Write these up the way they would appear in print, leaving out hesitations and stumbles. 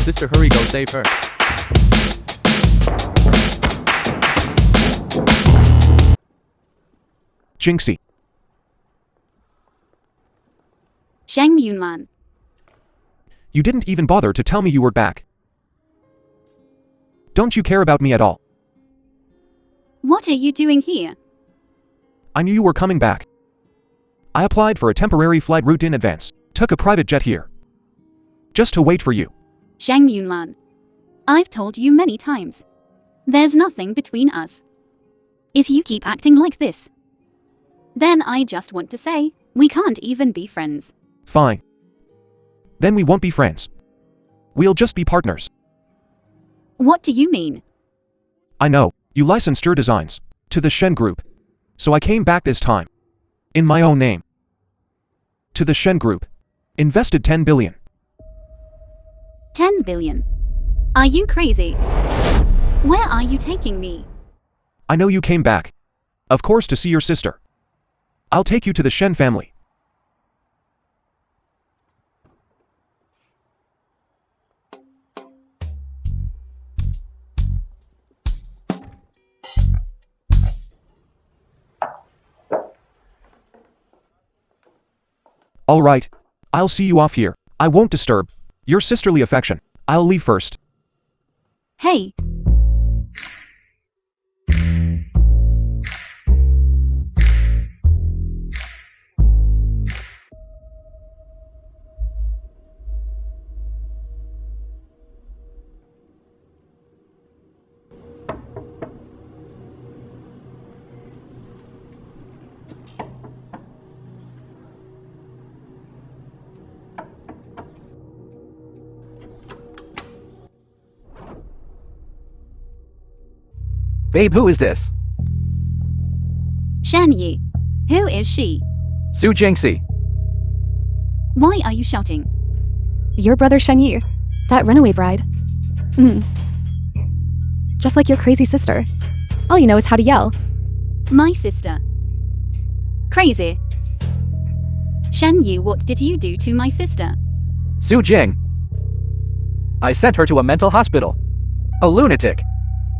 Sister, hurry, go save her. Jinxie. Shang Yunlan. You didn't even bother to tell me you were back. Don't you care about me at all? What are you doing here? I knew you were coming back. I applied for a temporary flight route in advance, took a private jet here. Just to wait for you. Shang Yunlan. I've told you many times. There's nothing between us. If you keep acting like this, then I just want to say, we can't even be friends. Fine. Then we won't be friends. We'll just be partners. What do you mean? I know, you licensed your designs to the Shen Group. So I came back this time. In my own name. To the Shen Group. Invested 10 billion. 10 billion. Are you crazy? Where are you taking me? I know you came back. Of course, to see your sister. I'll take you to the Shen family. All right. I'll see you off here. I won't disturb your sisterly affection. I'll leave first. Hey. Babe, who is this? Shan Yi. Who is she? Su Jinxie. Why are you shouting? Your brother Shen Yi, that runaway bride. Just like your crazy sister. All you know is how to yell. My sister. Crazy. Shan Yi, what did you do to my sister? Su Jing. I sent her to a mental hospital. A lunatic.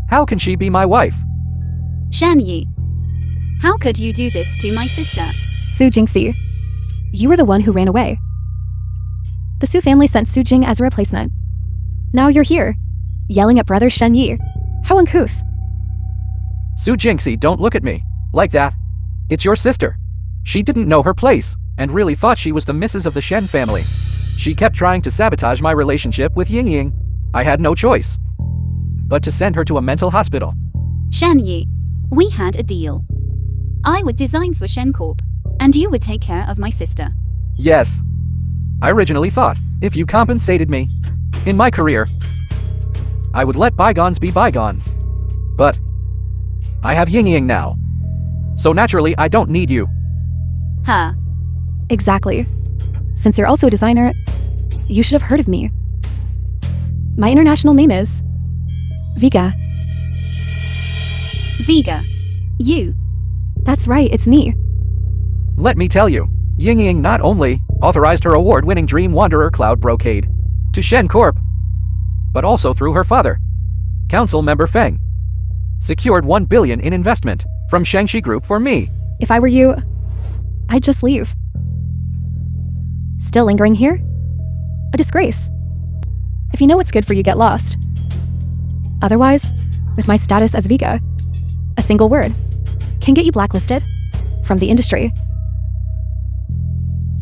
How can she be my wife? Shan Yi. How could you do this to my sister? Su Jinxie, you were the one who ran away. The Su family sent Su Jing as a replacement. Now you're here, yelling at brother Shen Yi. How uncouth. Su Jinxie, don't look at me like that. It's your sister. She didn't know her place and really thought she was the missus of the Shen family. She kept trying to sabotage my relationship with Ying Ying. I had no choice but to send her to a mental hospital. Shan Yi, we had a deal. I would design for Shen Corp, and you would take care of my sister. Yes. I originally thought, if you compensated me in my career, I would let bygones be bygones. But I have Ying Ying now. So naturally, I don't need you. Huh. Exactly. Since you're also a designer, you should have heard of me. My international name is Vega. Vega. You. That's right, it's me. Let me tell you, Ying Ying not only authorized her award-winning Dream Wanderer Cloud Brocade to Shen Corp, but also through her father, Council Member Feng, secured 1 billion in investment from Shangxi Group for me. If I were you, I'd just leave. Still lingering here? A disgrace. If you know what's good for you, get lost. Otherwise, with my status as Vega, a single word can get you blacklisted from the industry.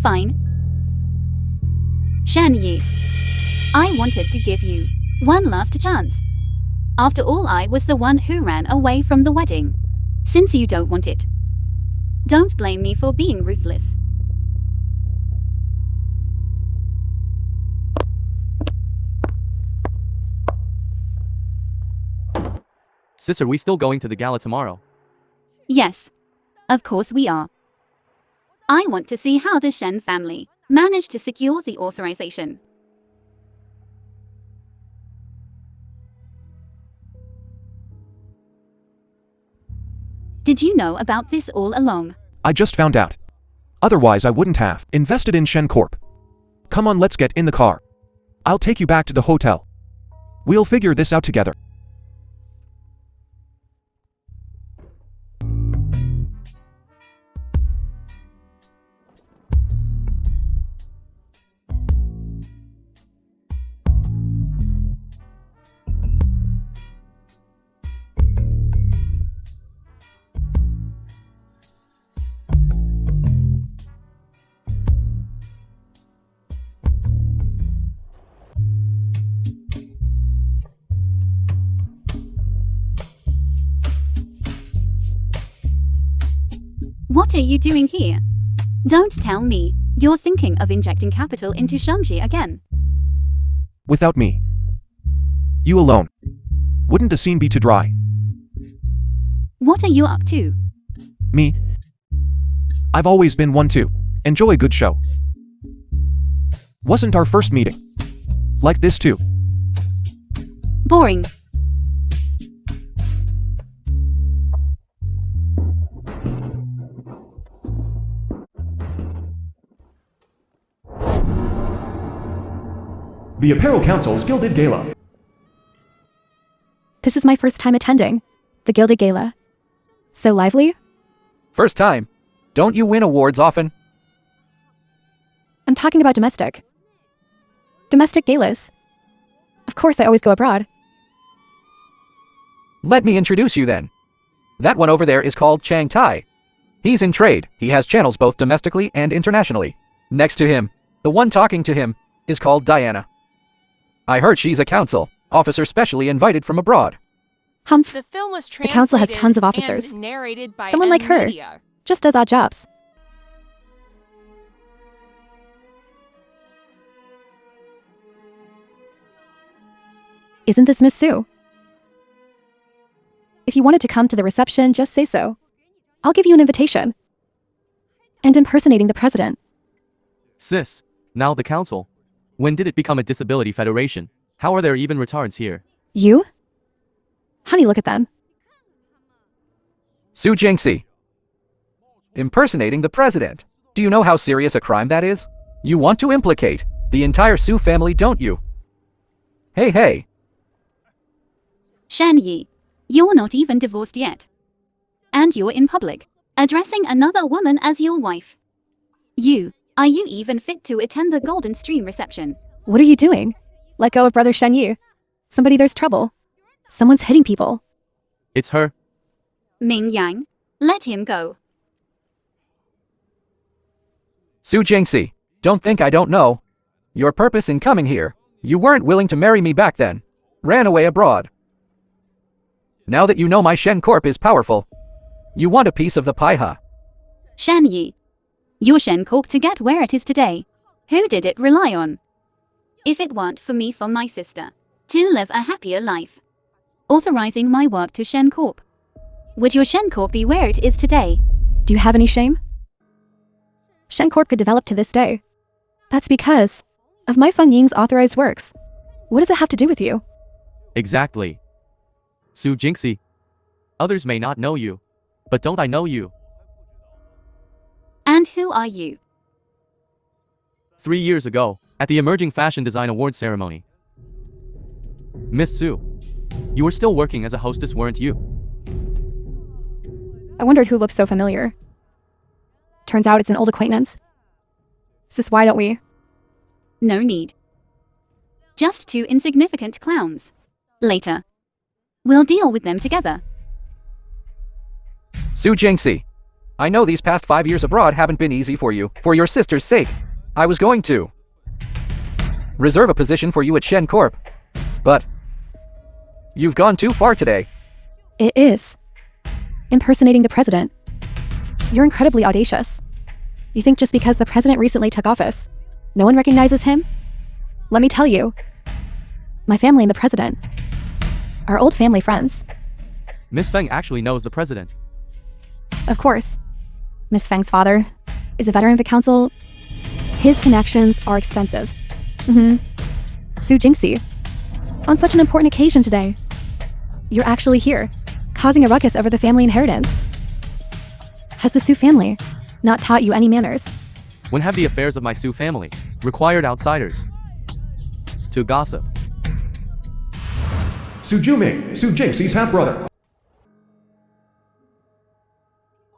Fine. Shan Yi, I wanted to give you one last chance. After all, I was the one who ran away from the wedding. Since you don't want it, don't blame me for being ruthless. Sis, are we still going to the gala tomorrow? Yes, of course we are. I want to see how the Shen family managed to secure the authorization. Did you know about this all along? I just found out. Otherwise I wouldn't have invested in Shen Corp. Come on, let's get in the car. I'll take you back to the hotel. We'll figure this out together. What are you doing here? Don't tell me you're thinking of injecting capital into Shangji again. Without me. You alone. Wouldn't the scene be too dry? What are you up to? Me? I've always been one to enjoy a good show. Wasn't our first meeting like this too? Boring. The Apparel Council's Gilded Gala. This is my first time attending the Gilded Gala. So lively? First time. Don't you win awards often? I'm talking about domestic. Domestic galas. Of course, I always go abroad. Let me introduce you then. That one over there is called Chang Tai. He's in trade. He has channels both domestically and internationally. Next to him, the one talking to him, is called Diana. I heard she's a council officer specially invited from abroad. Humph. The film was The council has tons of translated officers. and narrated by Someone like her. media. Just does odd jobs. Isn't this Miss Sue? If you wanted to come to the reception, just say so. I'll give you an invitation. And impersonating the president. Sis, now the council. When did it become a disability federation? How are there even retards here? You? Honey, look at them. Su Jingxi. Impersonating the president. Do you know how serious a crime that is? You want to implicate the entire Su family, don't you? Hey. Shan Yi, you're not even divorced yet. And you're in public, addressing another woman as your wife. Are you even fit to attend the Golden Stream reception? What are you doing? Let go of Brother Shen Yu. There's trouble. Someone's hitting people. It's her. Ming Yang, let him go. Su Jingxi, don't think I don't know. Your purpose in coming here. You weren't willing to marry me back then. Ran away abroad. Now that you know my Shen Corp is powerful, you want a piece of the pie, huh? Shan Yi, your Shen Corp to get where it is today. Who did it rely on? If it weren't for me for my sister, to live a happier life, authorizing my work to Shen Corp, would your Shen Corp be where it is today? Do you have any shame? Shen Corp could develop to this day. That's because of my Feng Ying's authorized works. What does it have to do with you? Exactly. Su Jingxi. Others may not know you, but don't I know you? And who are you? 3 years ago, at the Emerging Fashion Design Awards ceremony. Miss Su, you were still working as a hostess, weren't you? I wondered who looked so familiar. Turns out it's an old acquaintance. Sis, why don't we? No need. Just two insignificant clowns. Later. We'll deal with them together. Su Jingxi, I know these past 5 years abroad haven't been easy for you. For your sister's sake, I was going to reserve a position for you at Shen Corp. But you've gone too far today. It is. Impersonating the president. You're incredibly audacious. You think just because the president recently took office, no one recognizes him? Let me tell you. My family and the president are old family friends. Miss Feng actually knows the president. Of course. Miss Feng's father is a veteran of the council. His connections are extensive. Su Jingxi, on such an important occasion today, you're actually here, causing a ruckus over the family inheritance. Has the Su family not taught you any manners? When have the affairs of my Su family required outsiders to gossip? Su Juming, Su Jinxie's half-brother.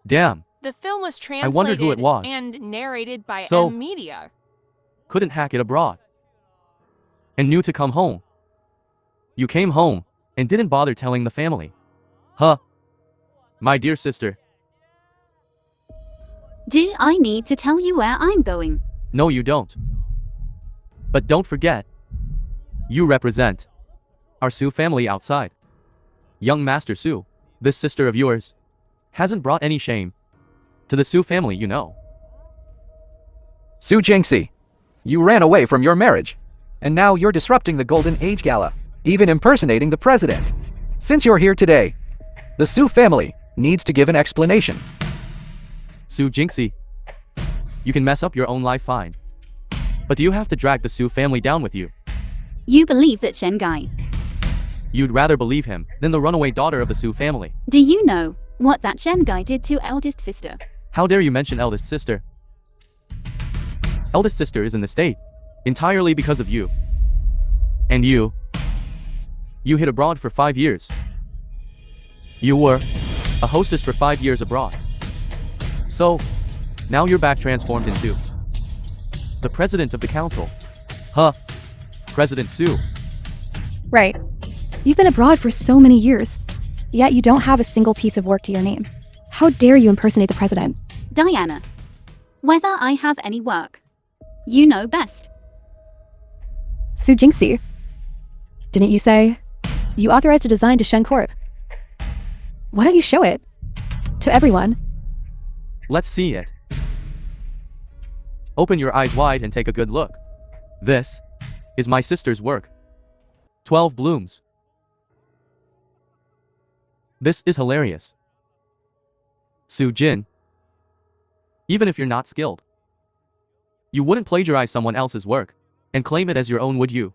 Damn, The film was I wondered who it translated was. and narrated by So- M Media. couldn't hack it abroad. And knew to come home. You came home and didn't bother telling the family. Huh? My dear sister, Do I need to tell you where I'm going? no you don't. But don't forget, you represent our Su family outside. Young Master Su, this sister of yours, hasn't brought any shame to the Su family, you know. Su Jinxie, you ran away from your marriage, and now you're disrupting the Golden Age Gala, even impersonating the president. Since you're here today, the Su family needs to give an explanation. Su Jinxie, you can mess up your own life fine. But do you have to drag the Su family down with you? You believe that Shen guy. You'd rather believe him than the runaway daughter of the Su family. Do you know what that Shen guy did to eldest sister? How dare you mention eldest sister? Eldest sister is in the state, entirely because of you. And you hid abroad for 5 years. You were a hostess for 5 years abroad. So, now you're back transformed into the president of the council. Huh? President Su. Right. You've been abroad for so many years, yet you don't have a single piece of work to your name. How dare you impersonate the president? Diana. Whether I have any work. You know best. Su Jinxie, didn't you say you authorized a design to Shen Corp? Why don't you show it to everyone? Let's see it. Open your eyes wide and take a good look. This is my sister's work. 12 blooms. This is hilarious. Su Jin. Even if you're not skilled, you wouldn't plagiarize someone else's work and claim it as your own, would you?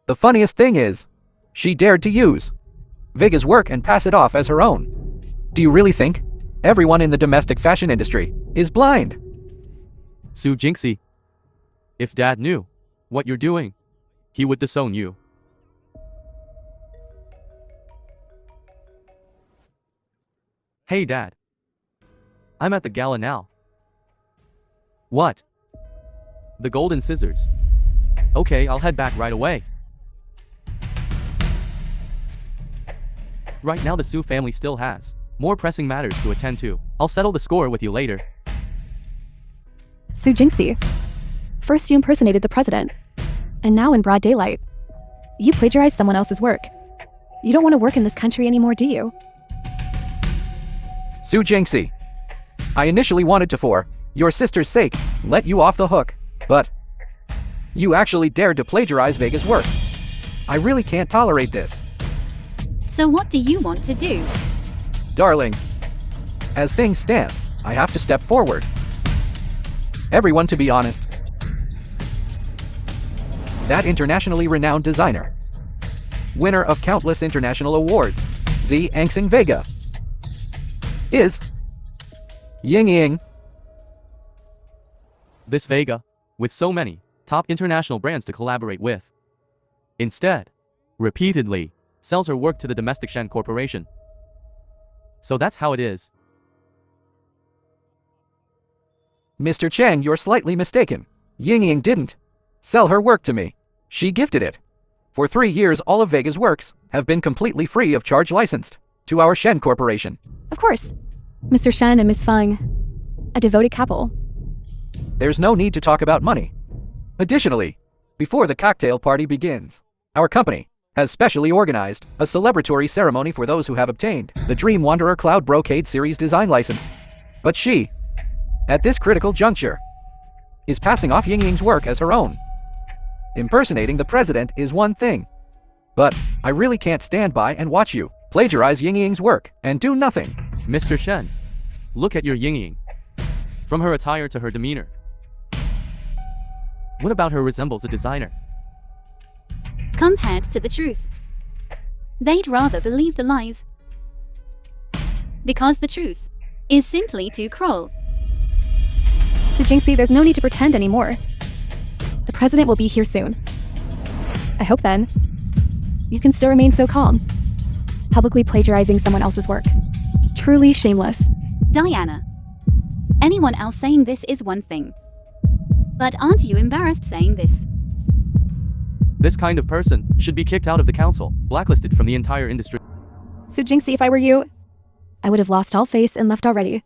The funniest thing is, she dared to use Vega's work and pass it off as her own. Do you really think everyone in the domestic fashion industry is blind? Su Jinxie. If Dad knew what you're doing, he would disown you. Hey Dad. I'm at the gala now. What? The golden scissors. Okay, I'll head back right away. Right now the Su family still has more pressing matters to attend to. I'll settle the score with you later. Su Jinxie, first you impersonated the president, and now in broad daylight, you plagiarized someone else's work. You don't want to work in this country anymore, do you? Su Jinxie, I initially wanted to, for your sister's sake, let you off the hook, but you actually dared to plagiarize Vega's work. I really can't tolerate this. So what do you want to do? Darling, as things stand, I have to step forward. Everyone, to be honest, that internationally renowned designer, winner of countless international awards, Z Angxing Vega, is Ying Ying. This Vega, with so many top international brands to collaborate with, instead, repeatedly, sells her work to the domestic Shen Corporation. So that's how it is. Mr. Chang, you're slightly mistaken. Ying Ying didn't sell her work to me. She gifted it. For 3 years, all of Vega's works have been completely free of charge licensed to our Shen Corporation. Of course. Mr. Shen and Miss Feng, a devoted couple. There's no need to talk about money. Additionally, before the cocktail party begins, our company has specially organized a celebratory ceremony for those who have obtained the Dream Wanderer Cloud Brocade Series design license. But she, at this critical juncture, is passing off Ying Ying's work as her own. Impersonating the president is one thing, but I really can't stand by and watch you plagiarize Ying Ying's work and do nothing. Mr. Shen, look at your Ying Ying. From her attire to her demeanor. What about her resembles a designer? Compared to the truth. They'd rather believe the lies. Because the truth is simply too cruel. Su Jinxie, there's no need to pretend anymore. The president will be here soon. I hope then you can still remain so calm. Publicly plagiarizing someone else's work. Truly shameless. Diana. Anyone else saying this is one thing. But aren't you embarrassed saying this? This kind of person should be kicked out of the council, blacklisted from the entire industry. So Jinxie, if I were you, I would have lost all face and left already.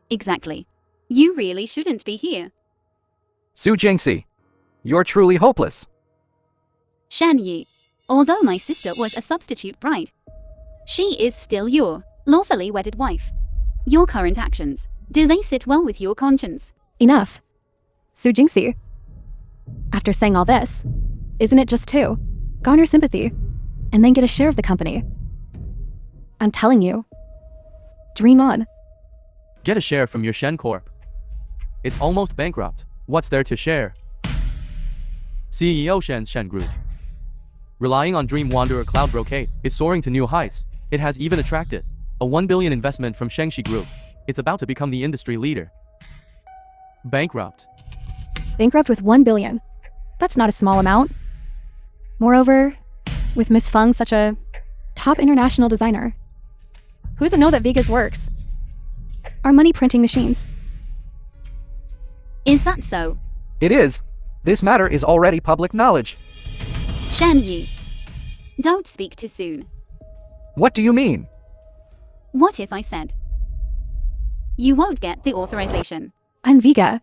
Exactly. You really shouldn't be here. Su Jinxie, you're truly hopeless. Shan Yi. Although my sister was a substitute bride, she is still your lawfully wedded wife. Your current actions, do they sit well with your conscience? Enough. Su Jinxie. After saying all this, isn't it just to garner sympathy and then get a share of the company? I'm telling you. Dream on. Get a share from your Shen Corp. It's almost bankrupt. What's there to share? CEO Shen's Shen Group, relying on Dream Wanderer Cloud Brocade, is soaring to new heights. It has even attracted a 1 billion investment from Shengxi Group. It's about to become the industry leader. Bankrupt. Bankrupt with 1 billion. That's not a small amount. Moreover, with Miss Feng such a top international designer, who doesn't know that Vegas works? Our money printing machines. Is that so? It is. This matter is already public knowledge. Shan Yi. Don't speak too soon. What do you mean? What if I said you won't get the authorization? I'm Vega.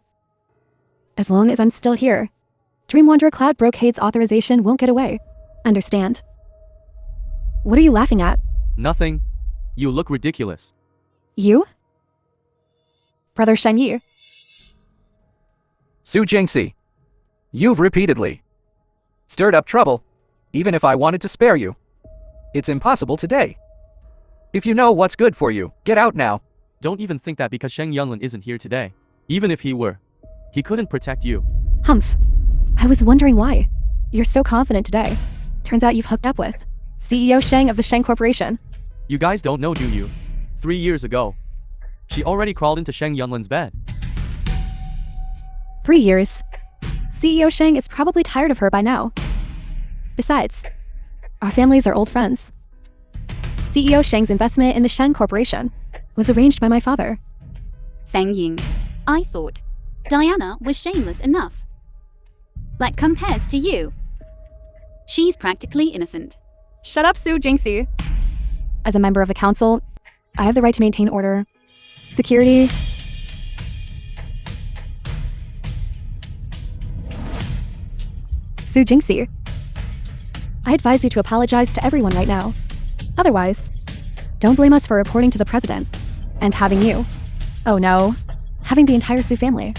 As long as I'm still here, Dream Wanderer Cloud Brocade's authorization won't get away. Understand? What are you laughing at? Nothing. You look ridiculous. You? Brother Shen Yi. Su Jinxie, you've repeatedly stirred up trouble, even if I wanted to spare you. It's impossible today. If you know what's good for you, get out now. Don't even think that because Sheng Yunlin isn't here today. Even if he were, he couldn't protect you. Humph. I was wondering why. You're so confident today. Turns out you've hooked up with CEO Sheng of the Sheng Corporation. You guys don't know, do you? 3 years ago, she already crawled into Sheng Yunlin's bed. 3 years. CEO Sheng is probably tired of her by now. Besides, our families are old friends. CEO Sheng's investment in the Sheng Corporation was arranged by my father. Feng Ying. I thought Diana was shameless enough. Like compared to you, she's practically innocent. Shut up, Su Jinxie. As a member of the council, I have the right to maintain order, security. Su Jinxie, I advise you to apologize to everyone right now. Otherwise, don't blame us for reporting to the president and having you, oh no, having the entire Su family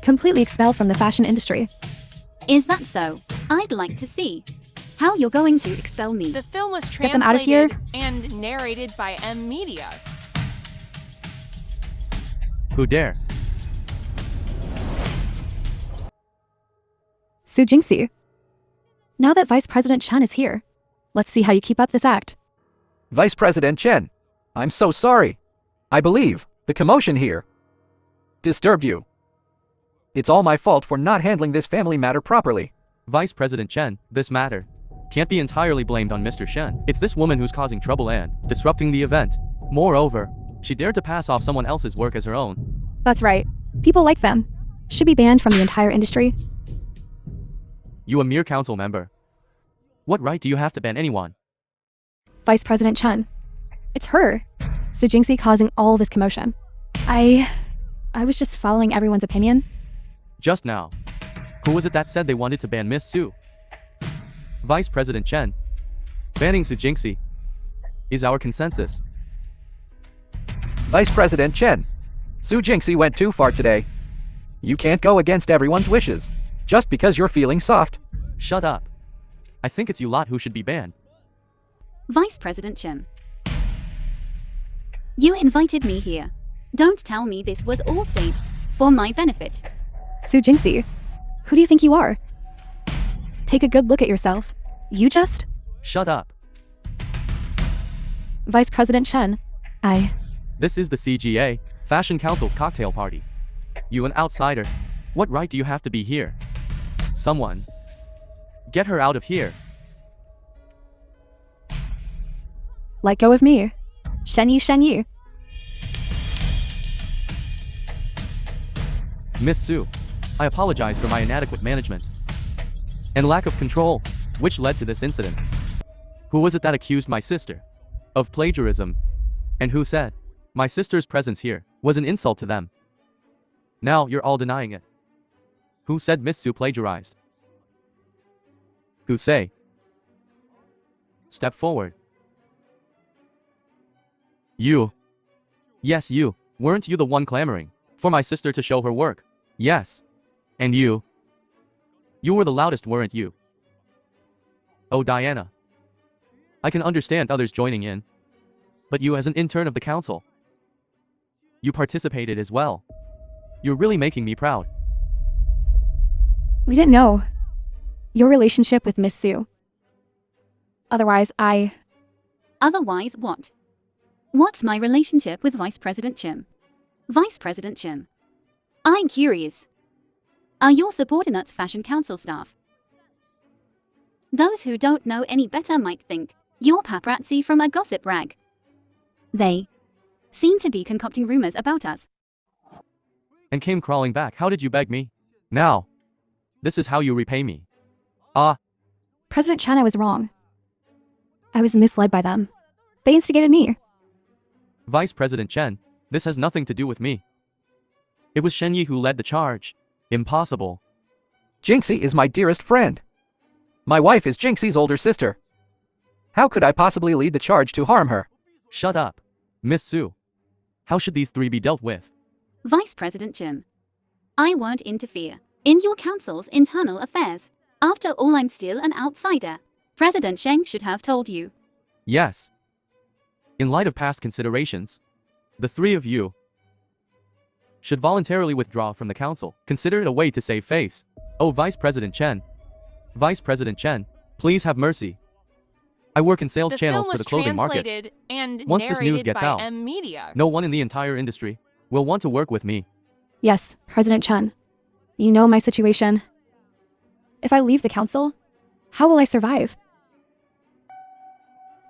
completely expelled from the fashion industry. Is that so? I'd like to see how you're going to expel me. The film was Get them out of here. translated and narrated by M Media. Who dare? Su Jinxie, now that Vice President Chen is here, let's see how you keep up this act. Vice President Chen, I'm so sorry. I believe the commotion here disturbed you. It's all my fault for not handling this family matter properly. Vice President Chen, this matter can't be entirely blamed on Mr. Shen. It's this woman who's causing trouble and disrupting the event. Moreover, she dared to pass off someone else's work as her own. That's right. People like them should be banned from the entire industry. You a mere council member. What right do you have to ban anyone? Vice President Chen. It's her, Su Jinxie, causing all this commotion. I was just following everyone's opinion. Just now, who was it that said they wanted to ban Miss Su? Vice President Chen. Banning Su Jinxie is our consensus. Vice President Chen, Su Jinxie went too far today. You can't go against everyone's wishes, just because you're feeling soft. Shut up. I think it's you lot who should be banned. Vice President Chen. You invited me here. Don't tell me this was all staged for my benefit. Su Jinxie, who do you think you are? Take a good look at yourself. You just... Shut up. Vice President Chen, This is the CGA, Fashion Council's cocktail party. You an outsider. What right do you have to be here? Someone. Get her out of here. Let go of me. Shen Yi. Miss Su, I apologize for my inadequate management and lack of control, which led to this incident. Who was it that accused my sister of plagiarism? And who said my sister's presence here was an insult to them? Now you're all denying it. Who said Miss Su plagiarized? Who say? Step forward. You. Yes, you. Weren't you the one clamoring for my sister to show her work? Yes. And you? You were the loudest, weren't you? Oh, Diana. I can understand others joining in, but you as an intern of the council, you participated as well. You're really making me proud. We didn't know your relationship with Miss Su. Otherwise Otherwise what? What's my relationship with Vice President Chim? Vice President Chim. I'm curious. Are your subordinates Fashion Council staff? Those who don't know any better might think you're paparazzi from a gossip rag. They seem to be concocting rumors about us. And came crawling back. How did you beg me? Now, this is how you repay me. President Chen, I was wrong. I was misled by them. They instigated me. Vice President Chen, this has nothing to do with me. It was Shen Yi who led the charge. Impossible. Jinxie is my dearest friend. My wife is Jinxie's older sister. How could I possibly lead the charge to harm her? Shut up. Miss Su. How should these three be dealt with? Vice President Chim. I won't interfere in your council's internal affairs. After all, I'm still an outsider. President Sheng should have told you. Yes. In light of past considerations, the three of you should voluntarily withdraw from the council. Consider it a way to save face. Oh, Vice President Chen. Vice President Chen, please have mercy. I work in sales The channels film for was the clothing market. translated and Once this news narrated gets by out, M Media. no one in the entire industry will want to work with me. Yes, President Chen. You know my situation. If I leave the council, how will I survive?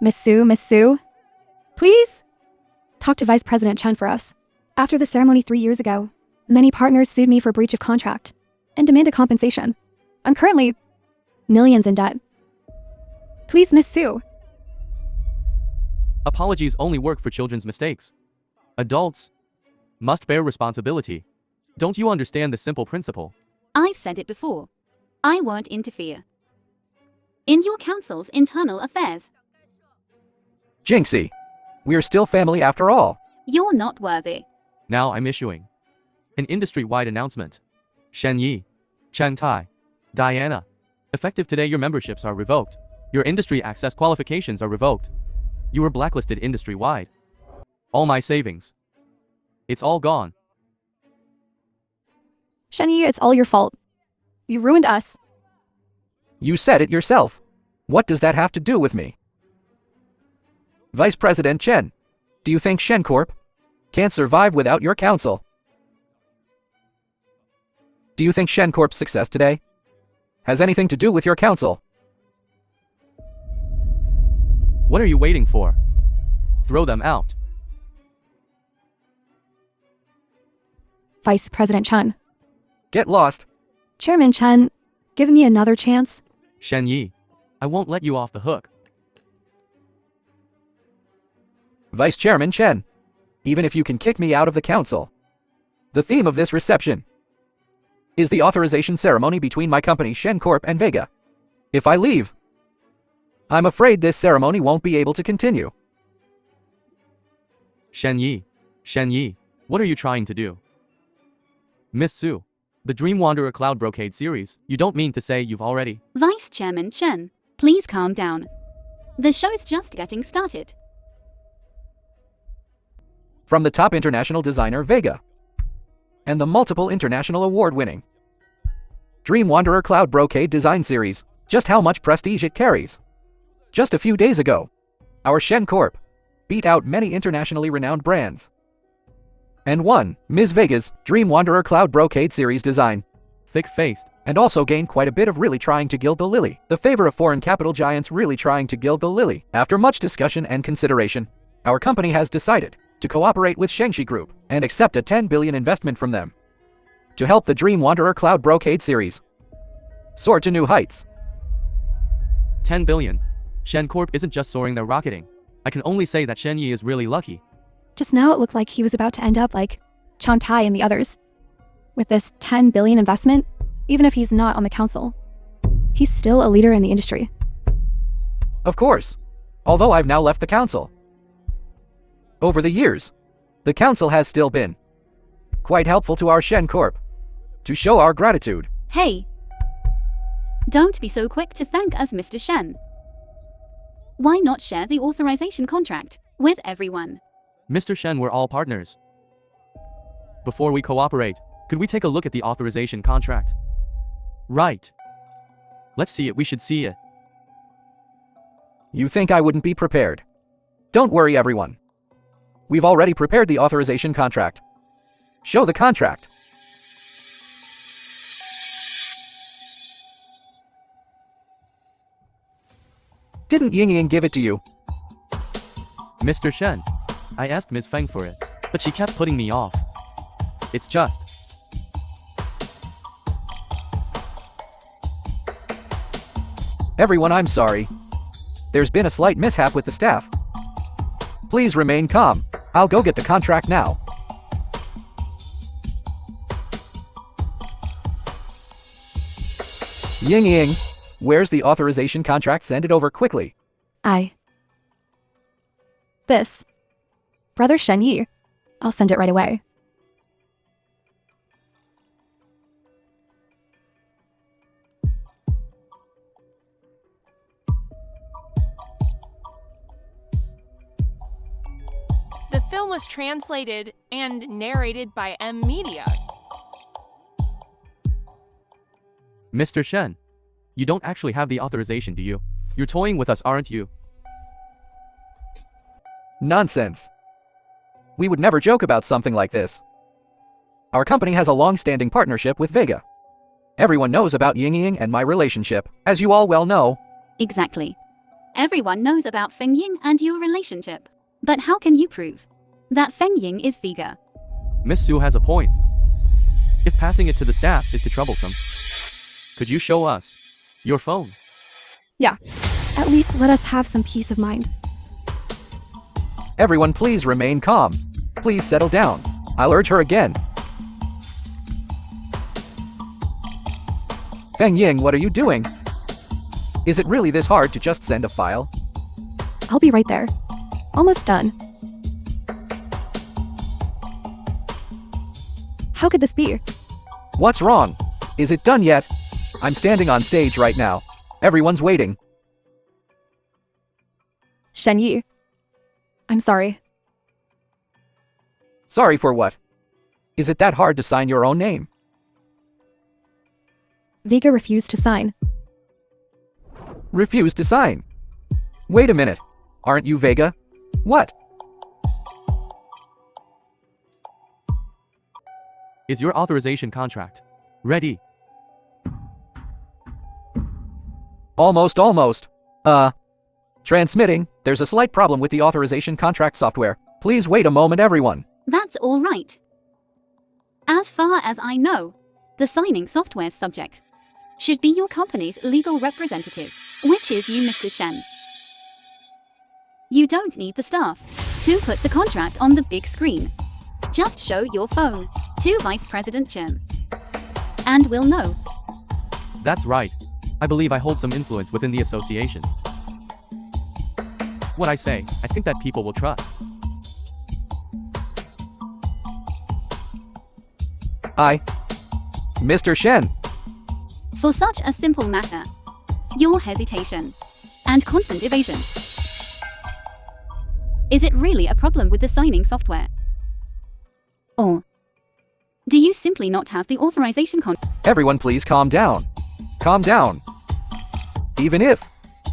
Miss Su, please? Talk to Vice President Chen for us. After the ceremony 3 years ago, many partners sued me for breach of contract and demanded compensation. I'm currently millions in debt. Please, Miss Su. Apologies only work for children's mistakes. Adults must bear responsibility. Don't you understand the simple principle? I've said it before. I won't interfere in your council's internal affairs. Jinxie, we're still family after all. You're not worthy. Now I'm issuing an industry-wide announcement. Shen Yi, Cheng Tai, Diana. Effective today, your memberships are revoked. Your industry access qualifications are revoked. You were blacklisted industry-wide. All my savings. It's all gone. Shen Yi, it's all your fault. You ruined us. You said it yourself. What does that have to do with me? Vice President Chen, do you think Shen Corp can't survive without your council? Do you think Shen Corp's success today has anything to do with your council? What are you waiting for? Throw them out. Vice President Chen. Get lost. Chairman Chen, give me another chance. Shen Yi, I won't let you off the hook. Vice Chairman Chen, even if you can kick me out of the council. The theme of this reception is the authorization ceremony between my company Shen Corp and Vega. If I leave, I'm afraid this ceremony won't be able to continue. Shen Yi, what are you trying to do? Miss Su, the Dream Wanderer Cloud Brocade series, you don't mean to say you've already... Vice Chairman Chen, please calm down. The show's just getting started. From the top international designer Vega and the multiple international award-winning Dream Wanderer Cloud Brocade design series, just how much prestige it carries. Just a few days ago, our Shen Corp beat out many internationally renowned brands and won Ms. Vega's Dream Wanderer Cloud Brocade series design thick-faced. And also gained quite a bit of really trying to gild the lily. The favor of foreign capital giants really trying to gild the lily. After much discussion and consideration, our company has decided to cooperate with Shengxi Group and accept a 10 billion investment from them to help the Dream Wanderer Cloud Brocade series soar to new heights. 10 billion. Shen Corp isn't just soaring, they're rocketing. I can only say that Shen Yi is really lucky. Just now it looked like he was about to end up like Chantai and the others. With this 10 billion investment, even if he's not on the council, he's still a leader in the industry. Of course, although I've now left the council. Over the years, the council has still been quite helpful to our Shen Corp to show our gratitude. Hey! Don't be so quick to thank us, Mr. Shen. Why not share the authorization contract with everyone? Mr. Shen, we're all partners. Before we cooperate, could we take a look at the authorization contract? Right. Let's see it, we should see it. You think I wouldn't be prepared? Don't worry, everyone. We've already prepared the authorization contract. Show the contract. Didn't Ying Ying give it to you? Mr. Shen, I asked Ms. Feng for it, but she kept putting me off. It's just... Everyone, I'm sorry. There's been a slight mishap with the staff. Please remain calm. I'll go get the contract now. Ying Ying, where's the authorization contract? Send it over quickly. This. Brother Shen Yi. I'll send it right away. The film was translated and narrated by M Media. Mr. Shen, you don't actually have the authorization, do you? You're toying with us, aren't you? Nonsense. We would never joke about something like this. Our company has a long-standing partnership with Vega. Everyone knows about Ying Ying and my relationship, as you all well know. Exactly. Everyone knows about Feng Ying and your relationship. But how can you prove that Feng Ying is Vega? Miss Su has a point. If passing it to the staff is too troublesome, could you show us your phone? Yeah. At least let us have some peace of mind. Everyone, please remain calm. Please settle down. I'll urge her again. Feng Ying, what are you doing? Is it really this hard to just send a file? I'll be right there. Almost done. How could this be? What's wrong? Is it done yet? I'm standing on stage right now. Everyone's waiting. Shen Yi. I'm sorry. Sorry for what? Is it that hard to sign your own name? Vega refused to sign. Refused to sign? Wait a minute. Aren't you Vega? What? Is your authorization contract ready? Almost. Transmitting. There's a slight problem with the authorization contract software. Please wait a moment, everyone. That's all right. As far as I know, the signing software subject should be your company's legal representative, which is you, Mr. Shen. You don't need the staff to put the contract on the big screen. Just show your phone to Vice President Chen, and we'll know. That's right. I believe I hold some influence within the association. What I say, I think that people will trust. Mr. Shen. For such a simple matter, your hesitation and constant evasion. Is it really a problem with the signing software? Or do you simply not have the authorization Everyone, please calm down. Calm down. Even if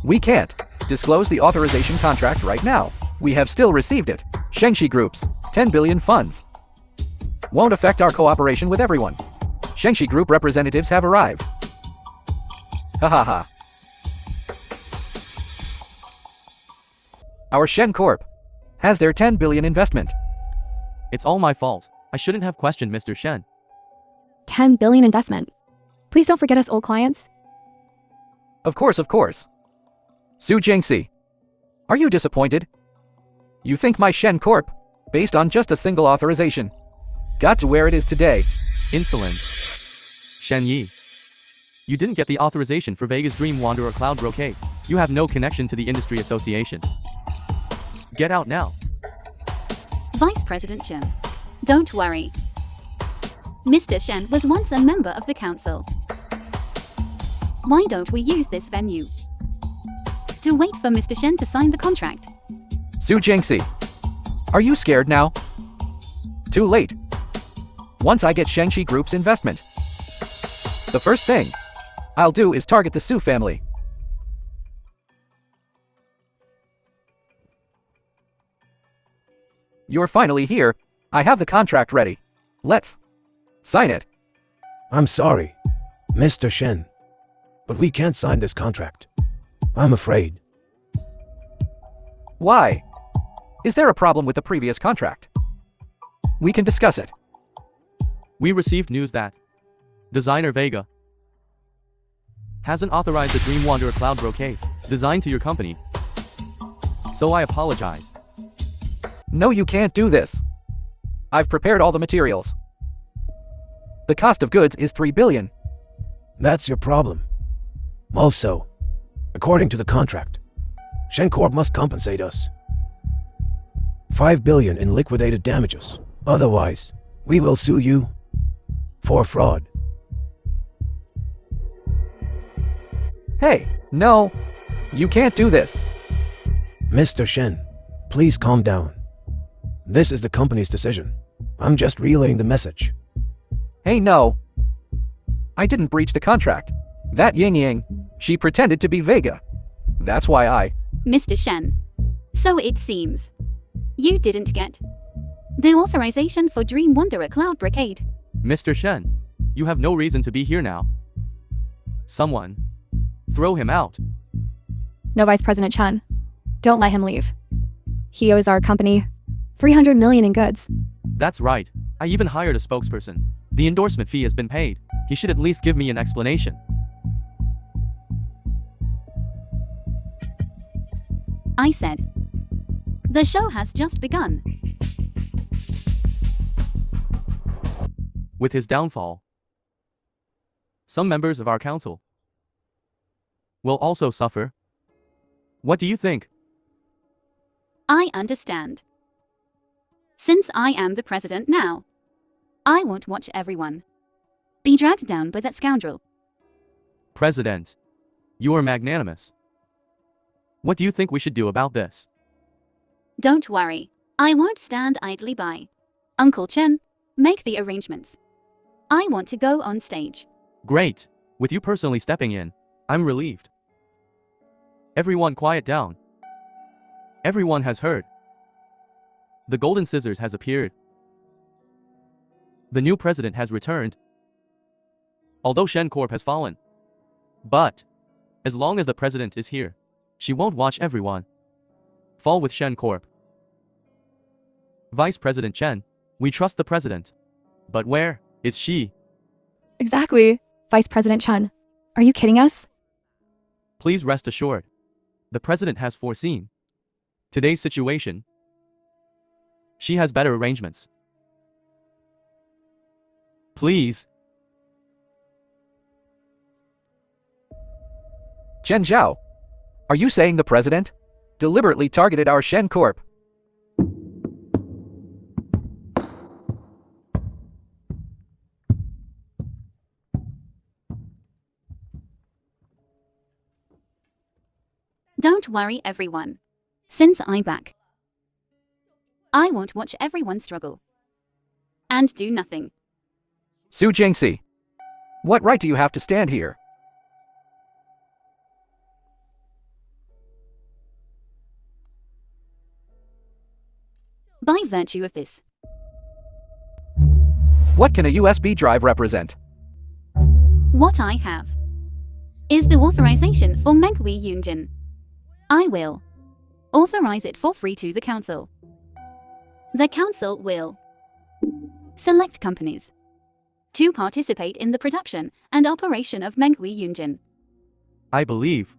we can't disclose the authorization contract right now, we have still received it. Shengxi Group's 10 billion funds won't affect our cooperation with everyone. Shengshi Group representatives have arrived. Ha ha ha. Our Shen Corp has their 10 billion investment. It's all my fault. I shouldn't have questioned Mr. Shen. 10 billion investment. Please don't forget us old clients. Of course, of course. Su Jingxi, are you disappointed? You think my Shen Corp, based on just a single authorization, got to where it is today? Insolence. Shen Yi. You didn't get the authorization for Vega's Dream Wanderer Cloud Brocade. You have no connection to the industry association. Get out now. Vice President Chen. Don't worry. Mr. Shen was once a member of the council. Why don't we use this venue to wait for Mr. Shen to sign the contract? Su Jingxi, are you scared now? Too late. Once I get Shengshi Group's investment, the first thing I'll do is target the Su family. You're finally here. I have the contract ready. Let's sign it. I'm sorry, Mr. Shen, but we can't sign this contract. I'm afraid. Why? Is there a problem with the previous contract? We can discuss it. We received news that designer Vega hasn't authorized the Dream Wanderer Cloud Brocade designed to your company. So I apologize. No, you can't do this. I've prepared all the materials. The cost of goods is 3 billion. That's your problem. Also, according to the contract, Shen Corp must compensate us 5 billion in liquidated damages. Otherwise, we will sue you for fraud. Hey, no. You can't do this. Mr. Shen, please calm down. This is the company's decision. I'm just relaying the message. Hey, no. I didn't breach the contract. That Ying Ying, she pretended to be Vega. That's why I... Mr. Shen. So it seems you didn't get the authorization for Dream Wanderer Cloud Brocade. Mr. Shen, you have no reason to be here now. Someone, throw him out. No, Vice President Chen. Don't let him leave. He owes our company 300 million in goods. That's right. I even hired a spokesperson. The endorsement fee has been paid. He should at least give me an explanation. I said, the show has just begun. With his downfall, some members of our council will also suffer. What do you think? I understand. Since I am the president now, I won't watch everyone be dragged down by that scoundrel. President, you are magnanimous. What do you think we should do about this? Don't worry, I won't stand idly by. Uncle Chen, make the arrangements. I want to go on stage. Great. With you personally stepping in, I'm relieved. Everyone quiet down. Everyone has heard. The golden scissors has appeared. The new president has returned. Although Shen Corp has fallen. But, as long as the president is here, she won't watch everyone fall with Shen Corp. Vice President Chen, we trust the president. But where is she? Exactly. Vice President Chen. Are you kidding us? Please rest assured. The president has foreseen today's situation. She has better arrangements. Please. Chen Zhao, are you saying the president deliberately targeted our Shen Corp? Don't worry, everyone. Since I'm back, I won't watch everyone struggle and do nothing. Su Jingxi, what right do you have to stand here? By virtue of this, What can a USB drive represent? What I have is the authorization for Megui Yunjin. I will authorize it for free to the council. The council will select companies to participate in the production and operation of Megui Yunjin. I believe,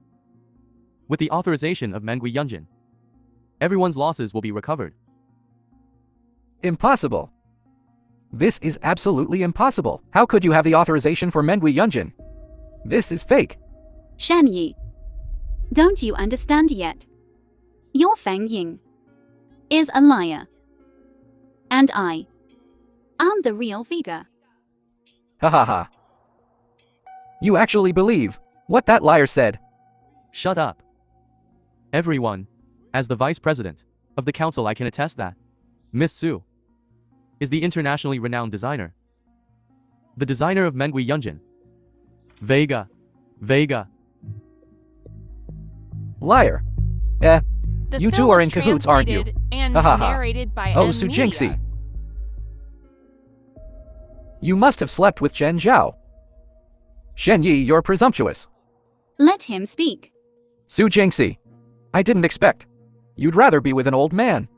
with the authorization of Mengui Yunjin, everyone's losses will be recovered. Impossible. This is absolutely impossible. How could you have the authorization for Mengui Yunjin? This is fake. Shen Yi, don't you understand yet? Your Feng Ying is a liar. And I am the real Vega. Ha ha ha. You actually believe what that liar said? Shut up. Everyone, as the vice president of the council, I can attest that Miss Su is the internationally renowned designer. The designer of Mengui Yunjin. Vega. Liar. The You two film are was in cahoots, aren't you? translated And Ha ha ha. narrated by Oh, M. Su Media. Jinxie. You must have slept with Chen Zhao. Shen Yi, you're presumptuous. Let him speak. Su Jinxie, I didn't expect. You'd rather be with an old man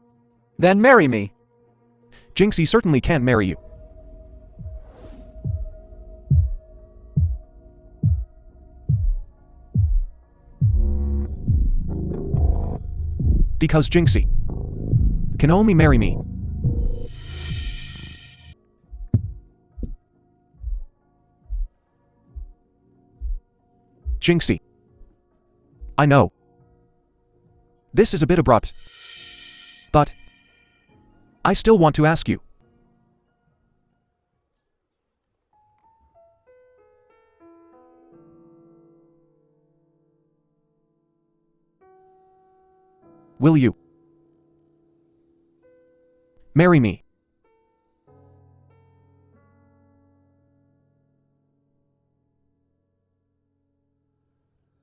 than marry me. Jinxie certainly can't marry you. Because Jinxie can only marry me. Jinxie. I know. This is a bit abrupt. But I still want to ask you. Will you marry me?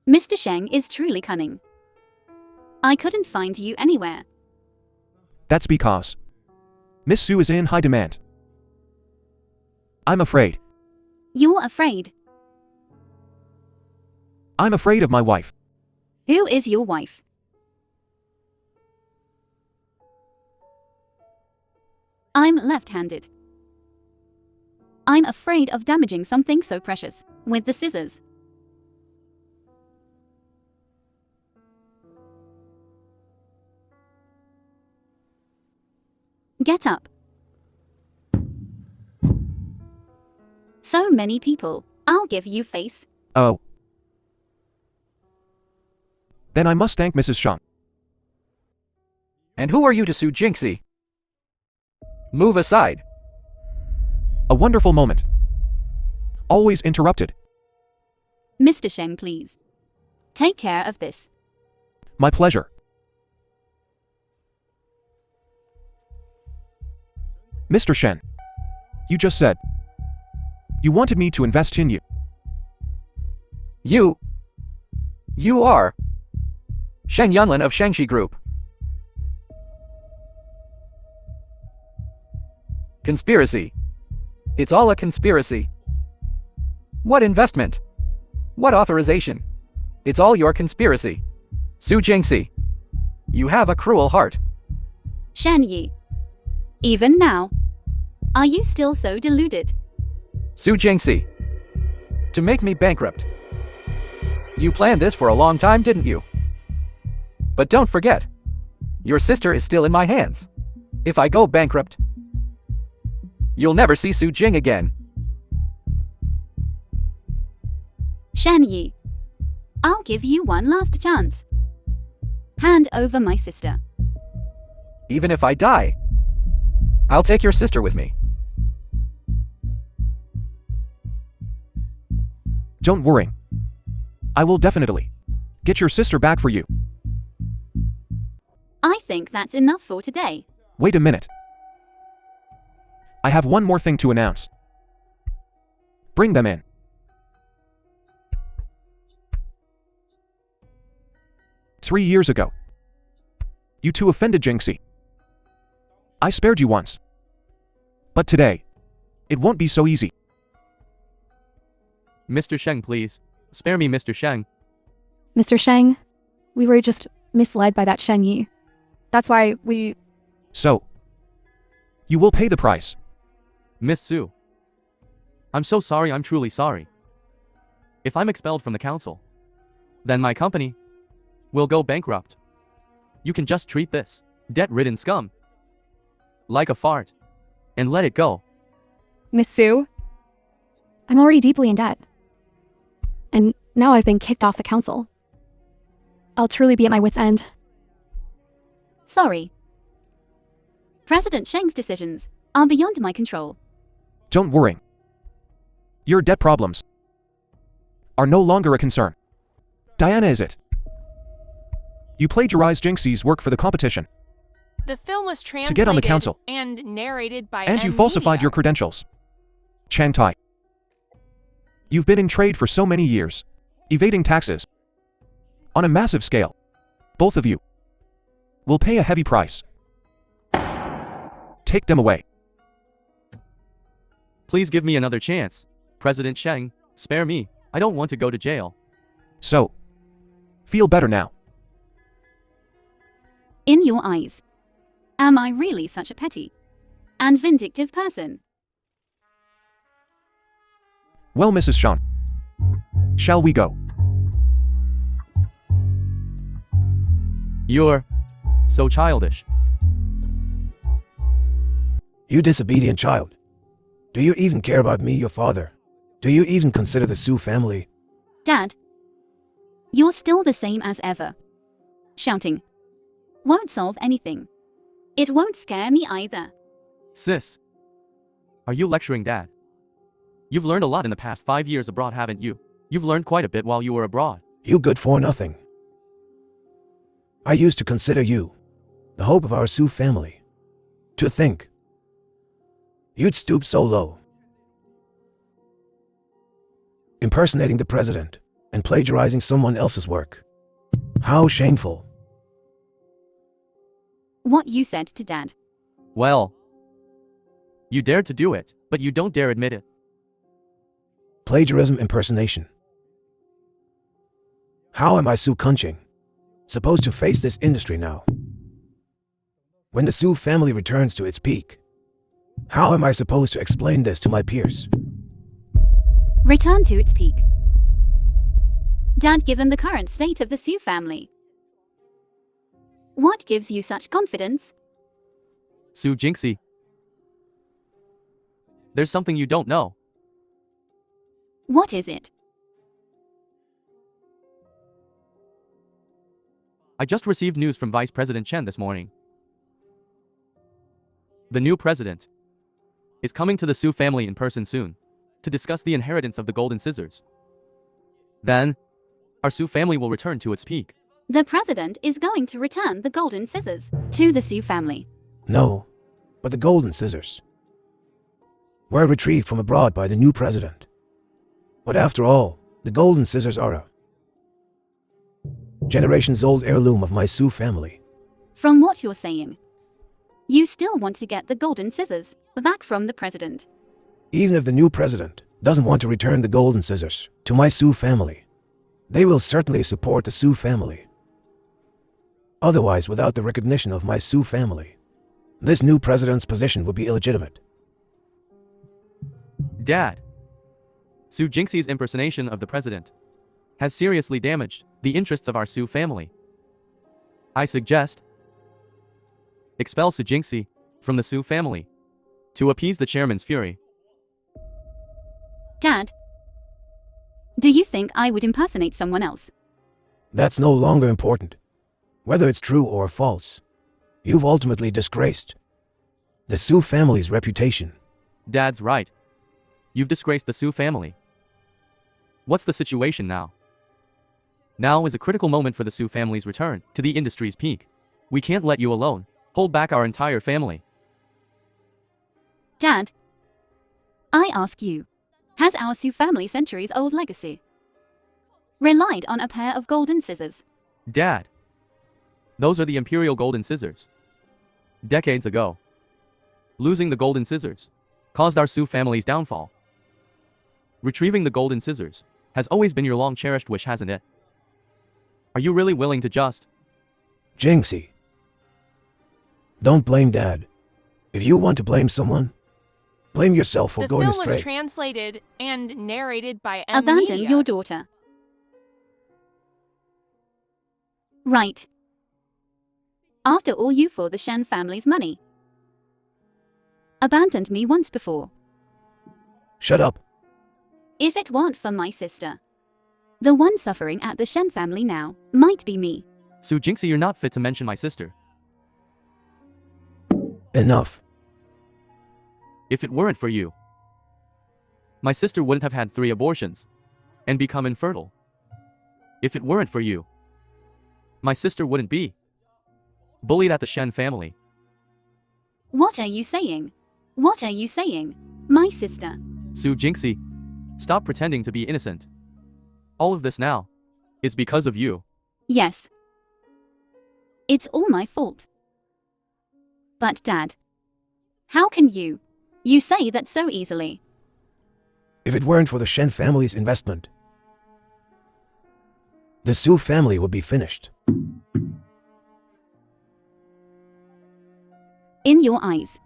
Mr. Sheng is truly cunning. I couldn't find you anywhere. That's because Miss Su is in high demand. I'm afraid. You're afraid. I'm afraid of my wife. Who is your wife? I'm left-handed. I'm afraid of damaging something so precious with the scissors. Get up. So many people. I'll give you face. Oh. Then I must thank Mrs. Shang. And who are you to Su Jinxie? Move aside. A wonderful moment. Always interrupted. Mr. Sheng, please. Take care of this. My pleasure. Mr. Shen, you just said you wanted me to invest in you. You are Shen Yunlin of Shangxi Group. Conspiracy. It's all a conspiracy. What investment? What authorization? It's all your conspiracy. Su Jinxie, you have a cruel heart. Shan Yi. Even now, are you still so deluded? Su Jinxie, to make me bankrupt. You planned this for a long time, didn't you? But don't forget, your sister is still in my hands. If I go bankrupt, you'll never see Su Jing again. Shan Yi, I'll give you one last chance. Hand over my sister. Even if I die, I'll take your sister with me. Don't worry. I will definitely get your sister back for you. I think that's enough for today. Wait a minute. I have one more thing to announce. Bring them in. Three years ago, you two offended Jinxie. I spared you once. But today, it won't be so easy. Mr. Sheng, please. Spare me, Mr. Sheng. Mr. Sheng, we were just misled by that Shen Yi. That's why we... So, you will pay the price. Miss Su. I'm so sorry, I'm truly sorry. If I'm expelled from the council, then my company will go bankrupt. You can just treat this debt-ridden scum like a fart and let it go. Miss Su, I'm already deeply in debt. And now I've been kicked off the council. I'll truly be at my wit's end. Sorry. President Sheng's decisions are beyond my control. Don't worry. Your debt problems are no longer a concern. Diana, is it? You plagiarized Jinxie's work for the competition The film was translated to get on the council, and narrated by and you M falsified Media. your credentials. Chang Tai. You've been in trade for so many years, evading taxes on a massive scale. Both of you will pay a heavy price. Take them away. Please give me another chance. President Sheng, spare me. I don't want to go to jail. So, feel better now. In your eyes, am I really such a petty and vindictive person? Well, Mrs. Shan, shall we go? You're so childish. You disobedient child. Do you even care about me, your father? Do you even consider the Su family? Dad, you're still the same as ever. Shouting won't solve anything. It won't scare me either. Sis, are you lecturing Dad? You've learned a lot in the past 5 years abroad, haven't you? You've learned quite a bit while you were abroad. You good for nothing. I used to consider you the hope of our Su family. To think you'd stoop so low. Impersonating the president and plagiarizing someone else's work. How shameful. What you said to Dad. Well, you dared to do it, but you don't dare admit it. Plagiarism impersonation. How am I Su Kunching supposed to face this industry now? When the Su family returns to its peak, how am I supposed to explain this to my peers? Return to its peak. Dad, given the current state of the Su family, what gives you such confidence? Su Jinxie. There's something you don't know. What is it? I just received news from Vice President Chen this morning. The new president is coming to the Su family in person soon to discuss the inheritance of the golden scissors. Then, our Su family will return to its peak. The president is going to return the golden scissors to the Su family. No, but the golden scissors were retrieved from abroad by the new president. But after all, the golden scissors are a generations-old heirloom of my Su family. From what you're saying, you still want to get the golden scissors back from the president. Even if the new president doesn't want to return the golden scissors to my Su family, they will certainly support the Su family. Otherwise, without the recognition of my Su family, this new president's position would be illegitimate. Dad, Su Jinxie's impersonation of the president has seriously damaged the interests of our Su family. I suggest expel Su Jinxie from the Su family to appease the chairman's fury. Dad, do you think I would impersonate someone else? That's no longer important. Whether it's true or false, you've ultimately disgraced the Su family's reputation. Dad's right. You've disgraced the Su family. What's the situation now? Now is a critical moment for the Su family's return to the industry's peak. We can't let you alone. Hold back our entire family. Dad, I ask you, has our Su family centuries-old legacy relied on a pair of golden scissors? Dad, those are the imperial golden scissors. Decades ago, losing the golden scissors caused our Su family's downfall. Retrieving the golden scissors has always been your long-cherished wish, hasn't it? Are you really willing to just... Jinxie. Don't blame Dad. If you want to blame someone, blame yourself for The going film astray. was translated and narrated by M. Abandon Media. your daughter. Right. After all, you for the Shen family's money. Abandoned me once before. Shut up. If it weren't for my sister, the one suffering at the Shen family now might be me. Su Jinxie, you're not fit to mention my sister. Enough. If it weren't for you, my sister wouldn't have had 3 abortions and become infertile. If it weren't for you, my sister wouldn't be bullied at the Shen family. What are you saying? What are you saying? My sister. Su Jinxie, stop pretending to be innocent. All of this now is because of you. Yes. It's all my fault. But Dad, how can you? You say that so easily. If it weren't for the Shen family's investment, the Su family would be finished. In your eyes,